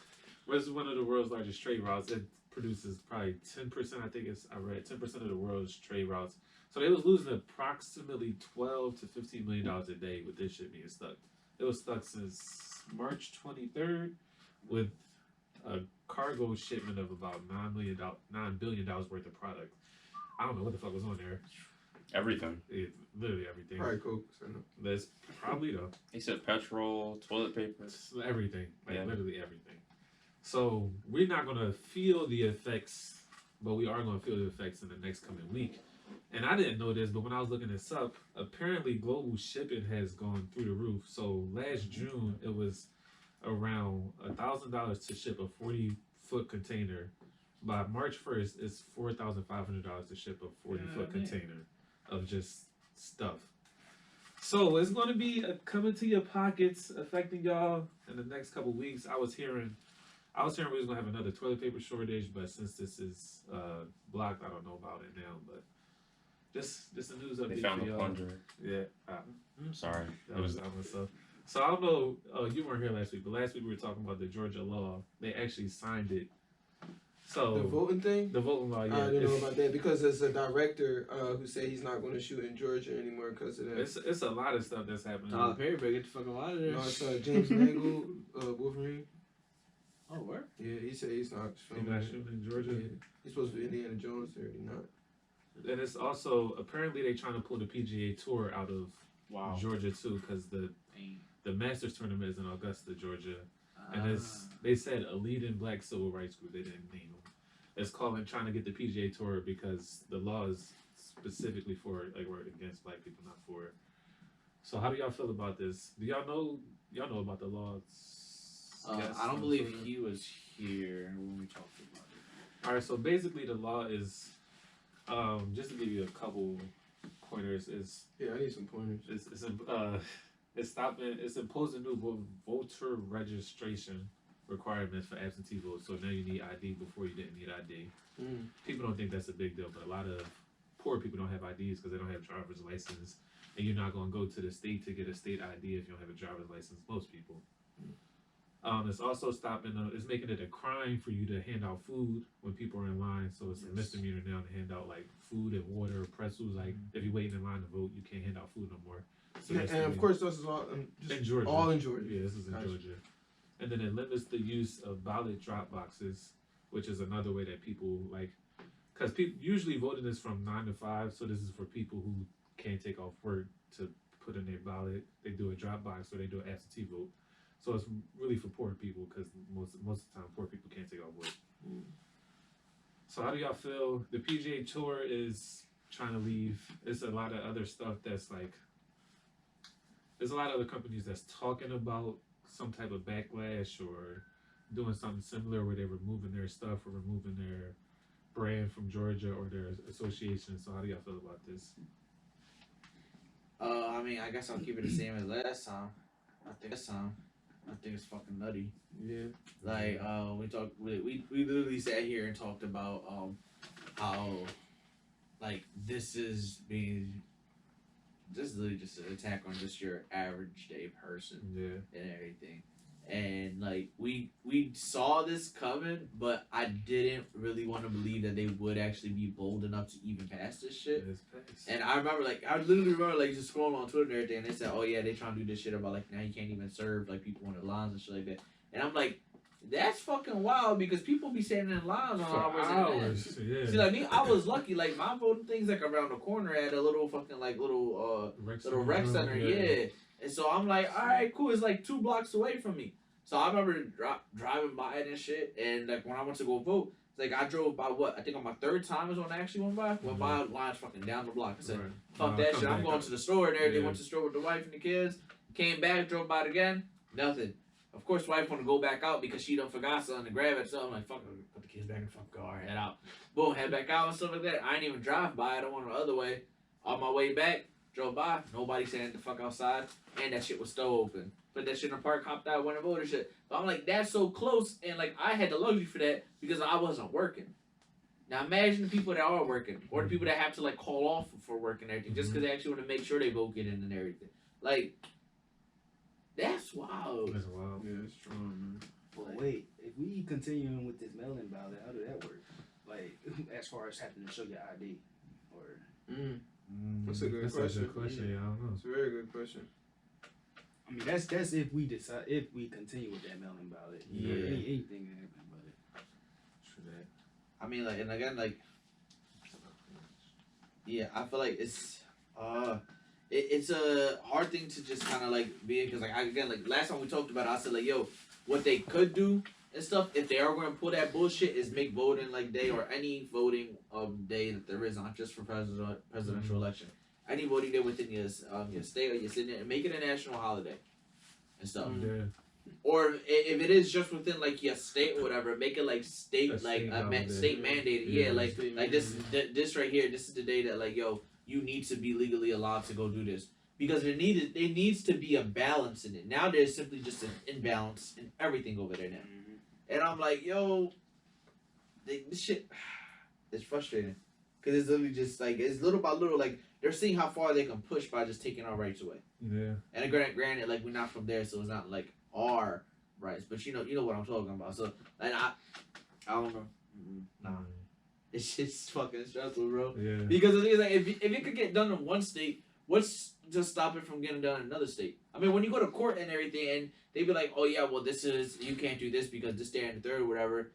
It's one of the world's largest trade routes. It produces probably 10%. I think I read 10% of the world's trade routes. So they was losing approximately $12 to $15 million a day with this shit being stuck. It was stuck since March 23rd with a cargo shipment of about $9 billion worth of product. I don't know what the fuck was on there. Everything. Literally everything. Probably Coke. So no. That's probably though. He said petrol, toilet paper. It's everything. Yeah. Literally everything. So we're not gonna feel the effects, but we are gonna feel the effects in the next coming week. And I didn't know this, but when I was looking this up, apparently global shipping has gone through the roof. So last June it was around $1,000 to ship a 40-foot container. By March 1st, it's $4,500 to ship a 40-foot container of just stuff. So it's going to be coming to your pockets, affecting y'all in the next couple weeks. I was hearing we was going to have another toilet paper shortage, but since this is blocked, I don't know about it now. But just a news update. They found for a y'all. plunger. Yeah. Sorry. That was myself. So I don't know. You weren't here last week, but last week we were talking about the Georgia law. They actually signed it. So The voting thing? the voting law, yeah. I didn't know about that because there's a director who said he's not going to shoot in Georgia anymore because of that. It's a lot of stuff that's happening. Tyler Perry better get the fuck out of there. No, it's James Mangold, Wolverine. Oh, where? Yeah, he said he's not They filming not it. shooting in Georgia. Yeah. He's supposed to be Indiana Jones, they're already not. And it's also apparently they trying to pull the PGA Tour out of Georgia too, because the Masters tournament is in Augusta, Georgia, and they said a leading black civil rights group. They didn't name them. It's trying to get the PGA Tour because the law is specifically for we're against black people, not for it. So how do y'all feel about this? Do y'all know about the law? Yes, I don't believe he was here when we talked about it. All right, so basically the law is, just to give you a couple pointers, is Yeah, I need some pointers. it's imposing new voter registration requirements for absentee votes. So now you need ID before you didn't need ID. People don't think that's a big deal, but a lot of poor people don't have IDs because they don't have driver's license, and you're not going to go to the state to get a state ID if you don't have a driver's license. Most people. It's also it's making it a crime for you to hand out food when people are in line. So it's a misdemeanor now to hand out food and water or pretzels. If you're waiting in line to vote, you can't hand out food no more. So And of course, this is all in Georgia. All in Georgia. Yeah, this is in Georgia. And then it limits the use of ballot drop boxes, which is another way that people because people usually voting is from 9 to 5. So this is for people who can't take off work to put in their ballot. They do a drop box or they do an absentee vote. So it's really for poor people because most of the time poor people can't take off work. So how do y'all feel? The PGA Tour is trying to leave. There's a lot of other stuff that's there's a lot of other companies that's talking about some type of backlash or doing something similar where they're removing their stuff or removing their brand from Georgia or their association. So how do y'all feel about this? I mean, I guess I'll keep it the same as last time. I think it's fucking nutty. Yeah. We literally sat here and talked about how this is literally just an attack on just your average day person and everything. And we saw this coming, but I didn't really want to believe that they would actually be bold enough to even pass this shit. And I remember I literally remember just scrolling on Twitter and everything, and they said, oh yeah, they trying to do this shit about now you can't even serve people on the lines and shit like that. And I'm like, that's fucking wild because people be standing in lines on hours. Yeah. See, me, I was lucky. My voting thing's around the corner at a little fucking little rec center. Yeah. And so I'm like, all right, cool. It's 2 blocks away from me. So I remember driving by it and shit. And when I went to go vote, I drove by I think on my 3rd time is when I actually went by. Went by lines fucking down the block. I said, fuck that shit. I'm going to the store and everything. Went to the store with the wife and the kids. Came back, drove by it again. Nothing. Of course, wife want to go back out because she done forgot something to grab it. So I'm like, fuck, put the kids back in the fucking car, head out. Boom, head back out and stuff like that. I ain't even drive by. I don't want the other way. On my way back, drove by. Nobody standing the fuck outside. And that shit was still open. Put that shit in the park, hopped out, went and voted shit. So I'm like, that's so close. And I had the luxury for that because I wasn't working. Now imagine the people that are working. Or the people that have to call off for work and everything. Just because they actually want to make sure they vote get in and everything. That's wild. That's wild. Yeah, it's strong, man. But wait, if we continuing with this mail-in ballot, how do that work? Like, as far as having to show your ID, or That's a good That's question. a good question. Yeah, I don't know. It's a very good question. I mean, that's if we decide if we continue with that mail-in ballot. Yeah. Anything can happen, but True that. I mean, like, and again, like, yeah, I feel like it's a hard thing to just kind of like be, because like again, like last time we talked about it, I said like, yo, what they could do and stuff if they are going to pull that bullshit is make voting like day or any voting day that there is, not just for presidential election, any voting day within your state or your city, and make it a national holiday and stuff. Yeah. Or if it is just within like your state or whatever, make it like state A state holiday. state mandated. Yeah. Yeah, like this right here. This is the day that like, yo, you need to be legally allowed to go do this, because there needs to be a balance in it. Now there's simply just an imbalance in everything over there now, and I'm like, yo, this shit, it's frustrating, because it's literally just like it's little by little, like they're seeing how far they can push by just taking our rights away. Yeah. And granted, like we're not from there, so it's not like our rights, but you know what I'm talking about. So, and I don't know. Nah, it's just fucking stressful, bro. Yeah. Because the thing is, like, if it could get done in one state, what's to stop it from getting done in another state? I mean, when you go to court and everything, and they be like, oh yeah, well you can't do this because this, that, and the third, or whatever.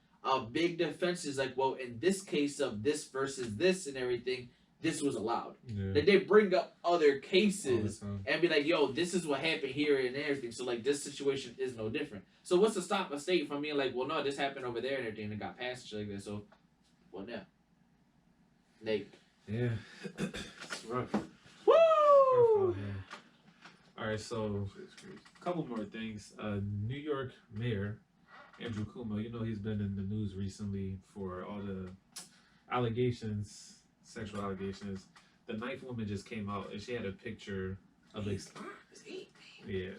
Big defense is like, well, in this case of this versus this and everything, this was allowed. Yeah. That they bring up other All the cases time. and be like, yo, this is what happened here and everything. So like this situation is no different. So what's to stop a state from being like, well, no, this happened over there and everything and it got passed and shit like that. So what now? Like, Yeah. It's rough. woo! Rough out here. All right, so It's crazy. a couple more things. New York Mayor Andrew Cuomo, you know he's been in the news recently for all the allegations, sexual allegations. The ninth woman just came out and she had a picture of yeah.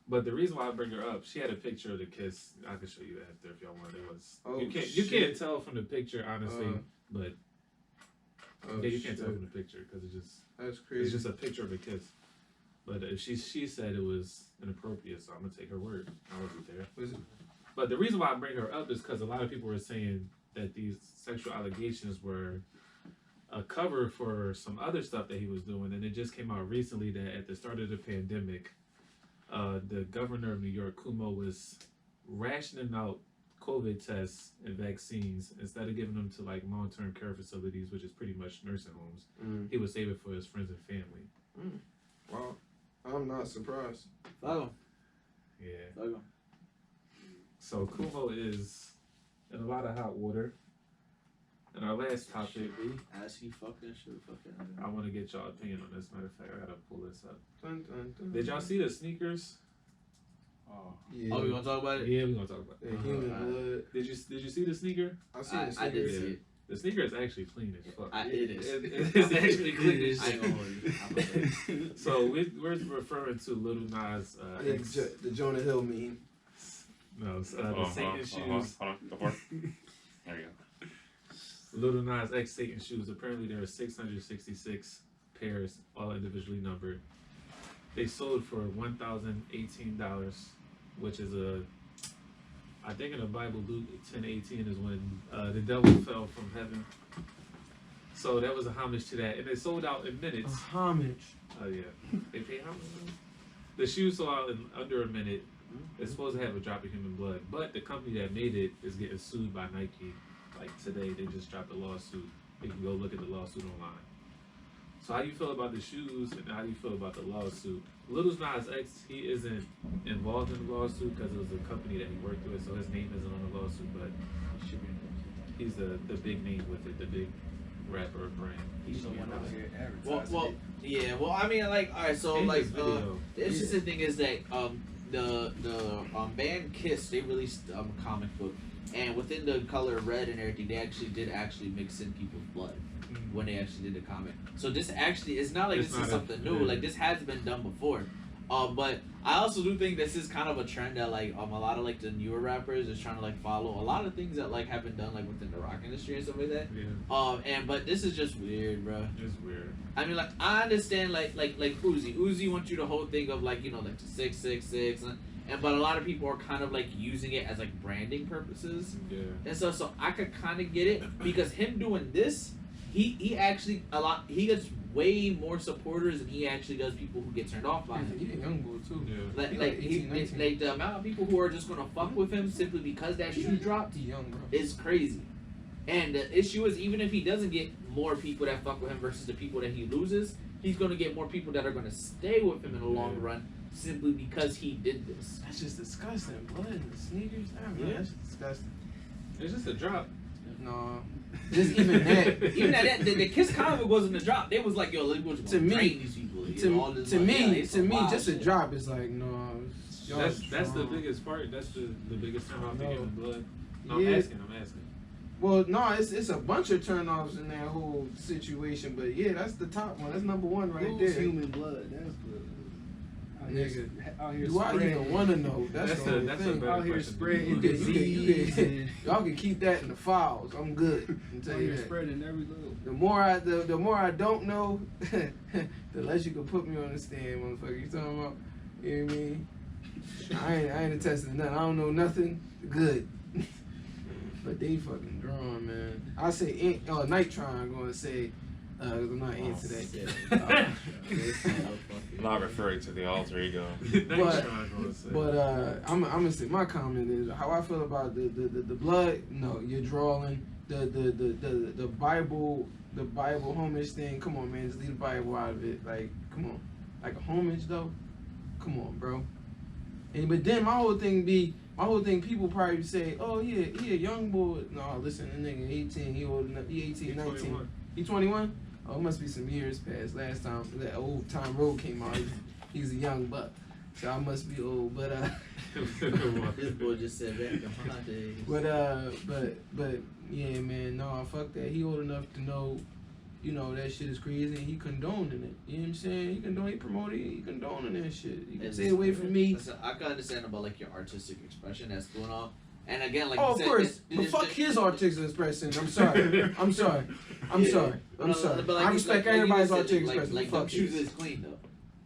But the reason why I bring her up, she had a picture of the kiss. I can show you after if y'all want. It was you can't tell from the picture honestly, but yeah, you can't tell from the picture because That's crazy. it's just a picture of a kiss. But if she said it was inappropriate, so I'm gonna take her word. I wasn't there. Was it? But the reason why I bring her up is because a lot of people were saying that these sexual allegations were a cover for some other stuff that he was doing, and it just came out recently that at the start of the pandemic, the governor of New York, Cuomo, was rationing out COVID tests and vaccines instead of giving them to like long-term care facilities, which is pretty much nursing homes. He would save it for his friends and family. Wow. I'm not surprised. Fuck Yeah. him. So Kumo is in a lot of hot water. And our last topic, As he fucking should fucking. I want to get y'all opinion on this. Matter of fact, I gotta pull this up. Dun, dun, dun. Did y'all see the sneakers? Yeah. Oh, we gonna talk about it? Yeah, we gonna talk about The it. human blood. Did you see the sneaker? I seen the I did sneakers. see it. The sneaker is actually clean as fuck. It is. It's actually clean as I ain't shit. gonna hold you. So we're referring to Little Nas X. The Jonah Hill meme. No, the Satan shoes. Hold on. Go for it. There you go. Little Nas X Satan shoes. Apparently there are 666 pairs, all individually numbered. They sold for $1,018, which is I think in the Bible, Luke 10:18 is when the devil fell from heaven. So that was a homage to that, and it sold out in minutes. Homage. Oh yeah, they paid how much? The shoes sold out in under a minute. It's supposed to have a drop of human blood, but the company that made it is getting sued by Nike. Like today, they just dropped a lawsuit. You can go look at the lawsuit online. So how you feel about the shoes, and how do you feel about the lawsuit? Little Nas X, he isn't involved in the lawsuit because it was a company that he worked with, so his name isn't on the lawsuit, but he's the big name with it, the big rapper brand. he's the one out here Well, advertising. yeah. Well, I mean, like, all right. So, In like, this video, the interesting thing is that the band Kiss, they released a comic book, and within the color red and everything, they did mix in people's blood when they actually did the comic. So this actually, it's not like It's this not is something new. yeah. Like this has been done before. But I also do think this is kind of a trend that like a lot of like the newer rappers is trying to like follow a lot of things that like have been done like within the rock industry and stuff like that. Yeah. But this is just weird, bro. It's weird. I mean, like I understand like Uzi wants you to whole thing of like like the 666 but a lot of people are kind of like using it as like branding purposes. Yeah. And so I could kind of get it because him doing this, he actually he gets way more supporters than he actually does people who get turned off by him. He a young boy too. Yeah. He 18, 19. Like the amount of people who are just gonna fuck with him simply because that shoe dropped He young, bro. is crazy. And the issue is even if he doesn't get more people that fuck with him versus the people that he loses, he's gonna get more people that are gonna stay with him in the long run simply because he did this. That's just disgusting. Blood in the sneakers. That's just disgusting. It's just a drop. No. Just even that. Even that the Kiss comic wasn't a drop. They was like, yo, let's go To me- train these people. To me, just a drop is like, no. That's the biggest part. That's the biggest turn off to getting blood. No, Yeah. I'm asking. Well, no, it's a bunch of turnoffs in that whole situation, but yeah, that's the top one. That's number one right Who's there. human blood? That's good. Nigga, Out here do I even spreading- want to know? That's the only that's a thing. better Out here question. spreading You can- disease and Y'all can keep that in the files. I'm good. I'll tell out you here that. spreading every little. The more I don't know, the less you can put me on the stand, motherfucker. You talking about? You know what I mean? I ain't attesting to nothing. I don't know nothing. Good. But they fucking drawn, man. I say Nitron. I'm gonna say, 'cause I'm not into that. I'm not referring to the alter ego. But I'm gonna say my comment is how I feel about the blood. No, you're drawing the Bible homage thing. Come on, man, just leave the Bible out of it. Like, come on, like a homage though. Come on, bro. And but then my whole thing, people probably say, oh yeah, he a young boy. No, listen, the nigga 18, he old enough. He 18, 19. 21. He 21. Oh, it must be some years past last time that Old Time Road came out. He's a young buck, so I must be old. But This boy just said back in my days. but yeah, man, no, fuck that. He old enough to know, you know, that shit is crazy, and he condoning it. You know what I'm saying? He promoting it. He condoning that shit. You can stay away from me. Listen, I can understand about like your artistic expression that's going on, and again, like Oh, you of said, course. But fuck his artistic expression. I'm sorry. I'm sorry. I'm sorry. But like I you- respect like you everybody's said, artistic like, expression. like Fuck them shoes his. is clean though.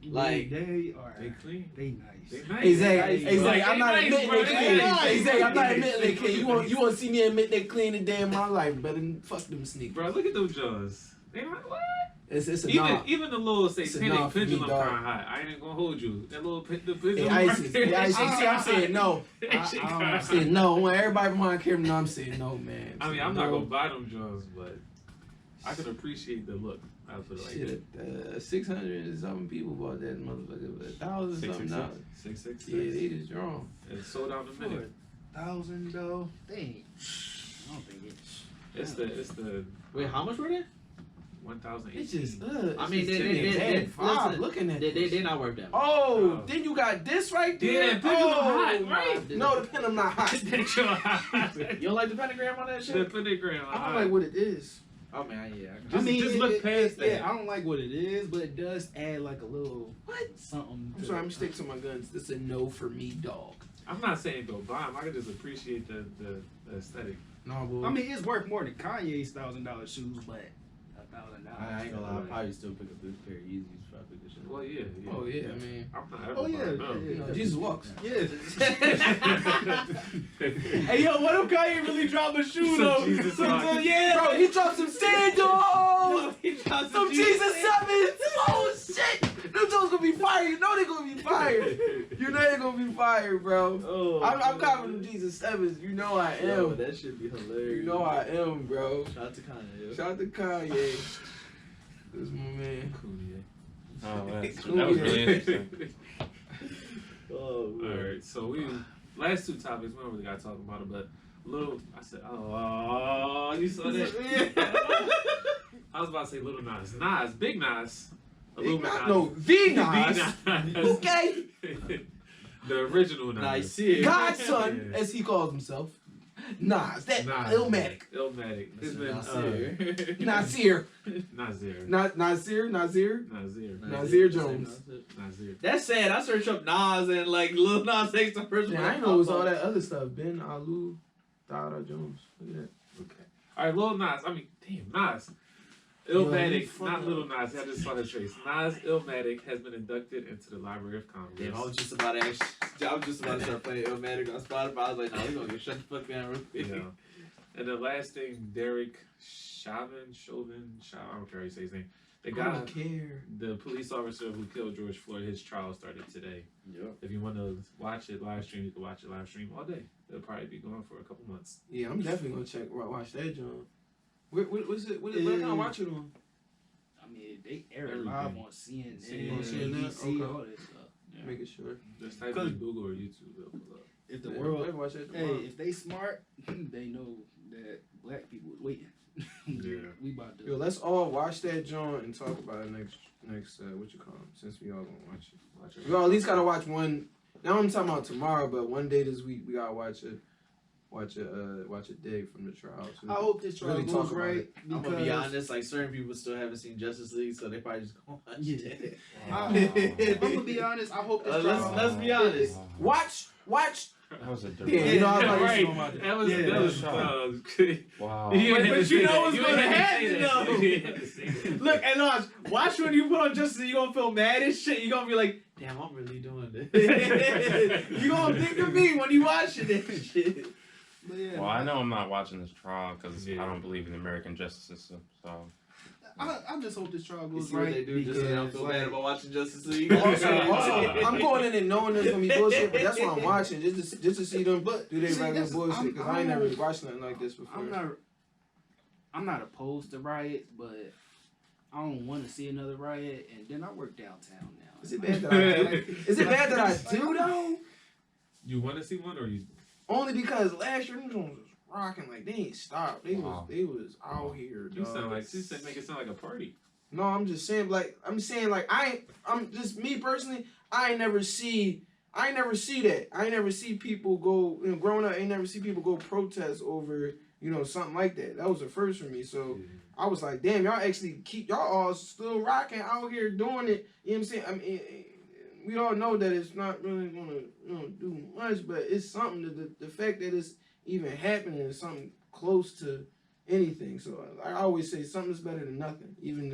Like they are. They clean. They nice. They nice. Hey Zay, Nice, hey bro. Zay, I'm not They admitting nice, they bro. clean. They nice. Hey Zay, I'm not admitting they clean. You want to see me admit they clean a day in my life? Better than fuck them sneakers. Bro, look at them jaws. They not what? It's a nah. Even the little It's a satanic nah for me, pendulum dog. kind high. I ain't gonna hold you. That little the Hey, pendulum. ISIS. Hey, ISIS. See, I'm saying no. That shit kinda I'm saying no. I want everybody behind camera know I'm saying no, man. I mean, I'm no. not gonna buy them jaws, but I can appreciate the look. I put it like that. Shit, 600 and something people bought that motherfucker, but 1,000 something dollars. 666. Yeah, they just drawn. It's sold out in a For minute. $1,000 though, they ain't. I don't think It's the wait, how much were they? 1,000. It's just, I mean, it's they just a bad vibe listen, looking at They this. not worth that. Oh, then you got this right there. Yeah, pendulum hot, my- right? No, the pendulum not hot. the You don't like the pentagram on that shit? pentagram. I don't like what it is. Oh man, yeah. Just look past that. Yeah, I don't like what it is, but it does add like a little What? something. I'm sorry, I'm sticking to my guns. This is a no for me, dog. I'm not saying go buy them. I can just appreciate the aesthetic. No, boy. I mean, it's worth more than Kanye's $1,000 shoes, but $1,000. I ain't gonna lie, I'll probably still pick up this pair of Yeezys if I pick this shit. Well, yeah. Oh yeah, I mean, I'm not ever Oh, yeah, buying them. you know, Jesus walks. Yeah. Hey yo, what if Kanye really dropped a shoe Some though? Jesus Some- rock. yeah, Bro, he dropped some sandals. He dropped Some Jesus sevens. Oh shit, them Jones gonna be fired. You know they gonna be fired. You know they gonna be fired, bro. Oh, I'm copping them Jesus sevens. You know I Yo, am. that should be hilarious. You know I am, bro. Shout out to Kanye. Yo. Shout out to Kanye. This is my man. Cool, yeah. Oh, that Cool, was yeah. really interesting. Oh, man. Alright, so we last two topics we don't really gotta talk about it, but little I said oh you saw that? I was about to say Little Nas, Big Nas. Big Nas? No, the Nas. Nas. Okay. The original Nas. Nah, you see it. Godson, as he calls himself. Nas. That Nas. Illmatic. Illmatic. It's been Nasir. Nasir. Nasir Jones. Nasir. That's sad. I searched up Nas and like Lil Nas X the first Yeah, one. I didn't know it was all that other stuff. Ben Alu, Dada Jones. Look at that. Okay. All right, Lil Nas. I mean, damn, Nas. Illmatic, not Little Nas. I just saw the trace. Nas Illmatic has been inducted into the Library of Congress. Damn, I was just about to start playing Illmatic on Spotify. I was like, no, we're gonna get shut the fuck down real quick. Yeah. And the last thing, Derek Chauvin, I don't care how you say his name. The I guy, don't care. the police officer who killed George Floyd, his trial started today. Yep. If you want to watch it live stream, you can watch it live stream all day. It'll probably be going for a couple months. Yeah, I'm definitely gonna watch that, John. What is it? What can I watch it on? I mean, they air it Everything. live on CNN, CNN, NBC, okay. all that stuff. Yeah. Making sure. Just type Cause- in Google or YouTube. It'll pull up. If the Yeah, world, I watch that hey, tomorrow. if they smart, they know that black people is waiting. Yeah. We about to. Yo, let's all watch that joint and talk about it next what you call it, since we all gonna watch it. Watch it. We all at least gotta watch one. Now I'm talking about tomorrow, but one day this week we gotta watch a day from the trial. So I hope this trial really goes talk about right. it. I'm gonna be honest, like certain people still haven't seen Justice League, so they probably just gonna watch it. I'm gonna be honest. I hope this trial. Let's be honest. Watch. That was a Yeah, direct. you know, I like right. to about it. That was Yeah, that was shot. Wow. You But ain't had to you say know that. what's You gonna ain't had to happen, say that. though. You ain't had to say that. Look, and watch when you put on Justice League, you gonna feel mad as shit. You gonna be like, damn, I'm really doing this. You gonna think of me when you watching this shit. But yeah, Well, I know I'm not watching this trial because Yeah. I don't believe in the American justice system. So I just hope this trial You goes see what right. they do just so they don't feel because, bad like, about watching Justice League. Also, I'm going in and knowing there's gonna be bullshit, but that's why I'm watching just to see them do their See, regular that's- bullshit because I ain't I'm- never really watched nothing like this before. I'm not opposed to riots, but I don't want to see another riot. And then I work downtown now. Is it bad that I do? Is it bad that I do though? You want to see one or you? Only because last year them Jones was rocking like they ain't stopped. They Wow. was out here. You dog. sound like you said make it sound like a party. No, I'm just saying I'm just me personally. I ain't never see that. I ain't never see people go. Growing up, I ain't never see people go protest over something like that. That was the first for me. So I was like, damn, y'all actually y'all all still rocking out here doing it. You know what I'm saying? I mean, we all know that it's not really gonna do much, but it's something. The fact that it's even happening is something close to anything. So I always say something's better than nothing. Even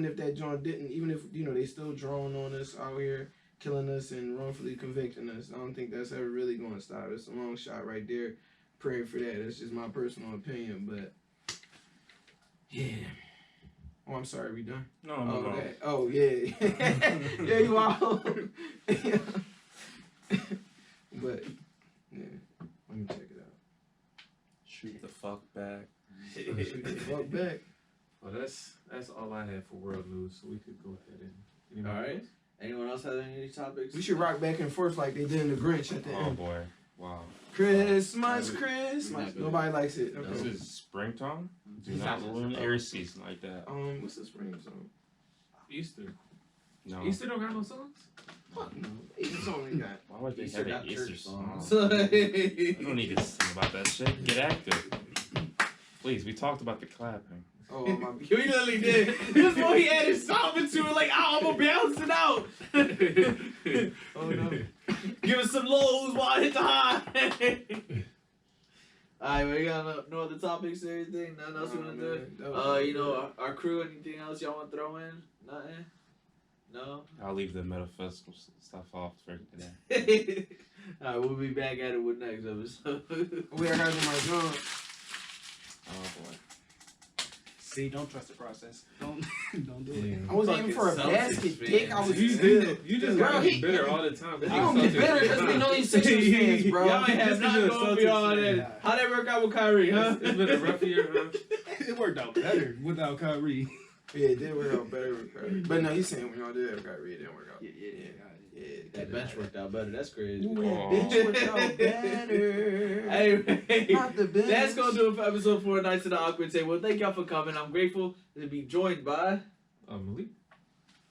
if that joint didn't, even if they still drawing on us out here, killing us and wrongfully convicting us, I don't think that's ever really going to stop. It's a long shot right there. Praying for that. That's just my personal opinion, but yeah. Oh, I'm sorry. We done? no. Okay. Oh yeah. Yeah, you are. But yeah, let me check it out. Shoot the fuck back. Shoot the fuck back. Well, that's all I have for world news. So we could go ahead and. All right. Anyone else have any topics? We should rock back and forth like they did in the Grinch at the Oh end. boy. Wow. Christmas. Not good. Nobody likes it. No. This Okay. is springtime. Do It's not not- ruin Aries season like that. What's the spring song? Easter. No. Easter don't got no songs. Fuck no. Easter song we got. Why would they Easter have got an Easter church song? songs. I don't need to sing about that shit. Get active. Please, we talked about the clapping. Oh my. We literally did. This boy he added something to it, like, I'm gonna balance it out. Oh no. Give us some lows while I hit the high. Alright, we got no other topics or anything? Nothing else you wanna do? Our crew, anything else y'all wanna throw in? Nothing? No? I'll leave the metaphysical stuff off for today. Alright, we'll be back at it with next episode. We are guys in my job. Oh boy. See, don't trust the process. Don't do it. Damn. I was aiming for a Fucking basket, Celtics dick. I fans. was. You just Bro, gotta he- be bitter all the time. He gonna get better because we know he's Sixers fans, bro. Y'all ain't have Just 'cause not you're a gonna be Celtics all fan. that. How'd that work out with Kyrie, huh? It's been a rough year, huh? It worked out better without Kyrie. Yeah, it did work out better with Kyrie. But no, he's saying when y'all did have Kyrie, it didn't work out. Yeah. That bench worked out better. That's crazy. Ooh, that bench worked out better. Anyway, Not the bench. that's gonna do it for episode 4 of Nights of the Awkward Table. Thank y'all for coming. I'm grateful to be joined by Malik.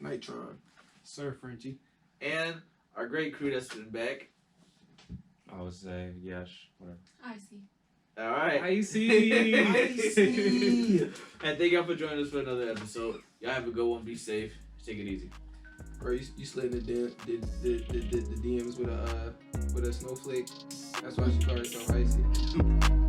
Nitron. Sir Frenchie. and our great crew that's been back. I would say yes. Whatever. I see. All right. Icy. Icy. And thank y'all for joining us for another episode. Y'all have a good one. Be safe. Take it easy. Bro, you slid in the DMs with a snowflake. That's why she called herself Icy.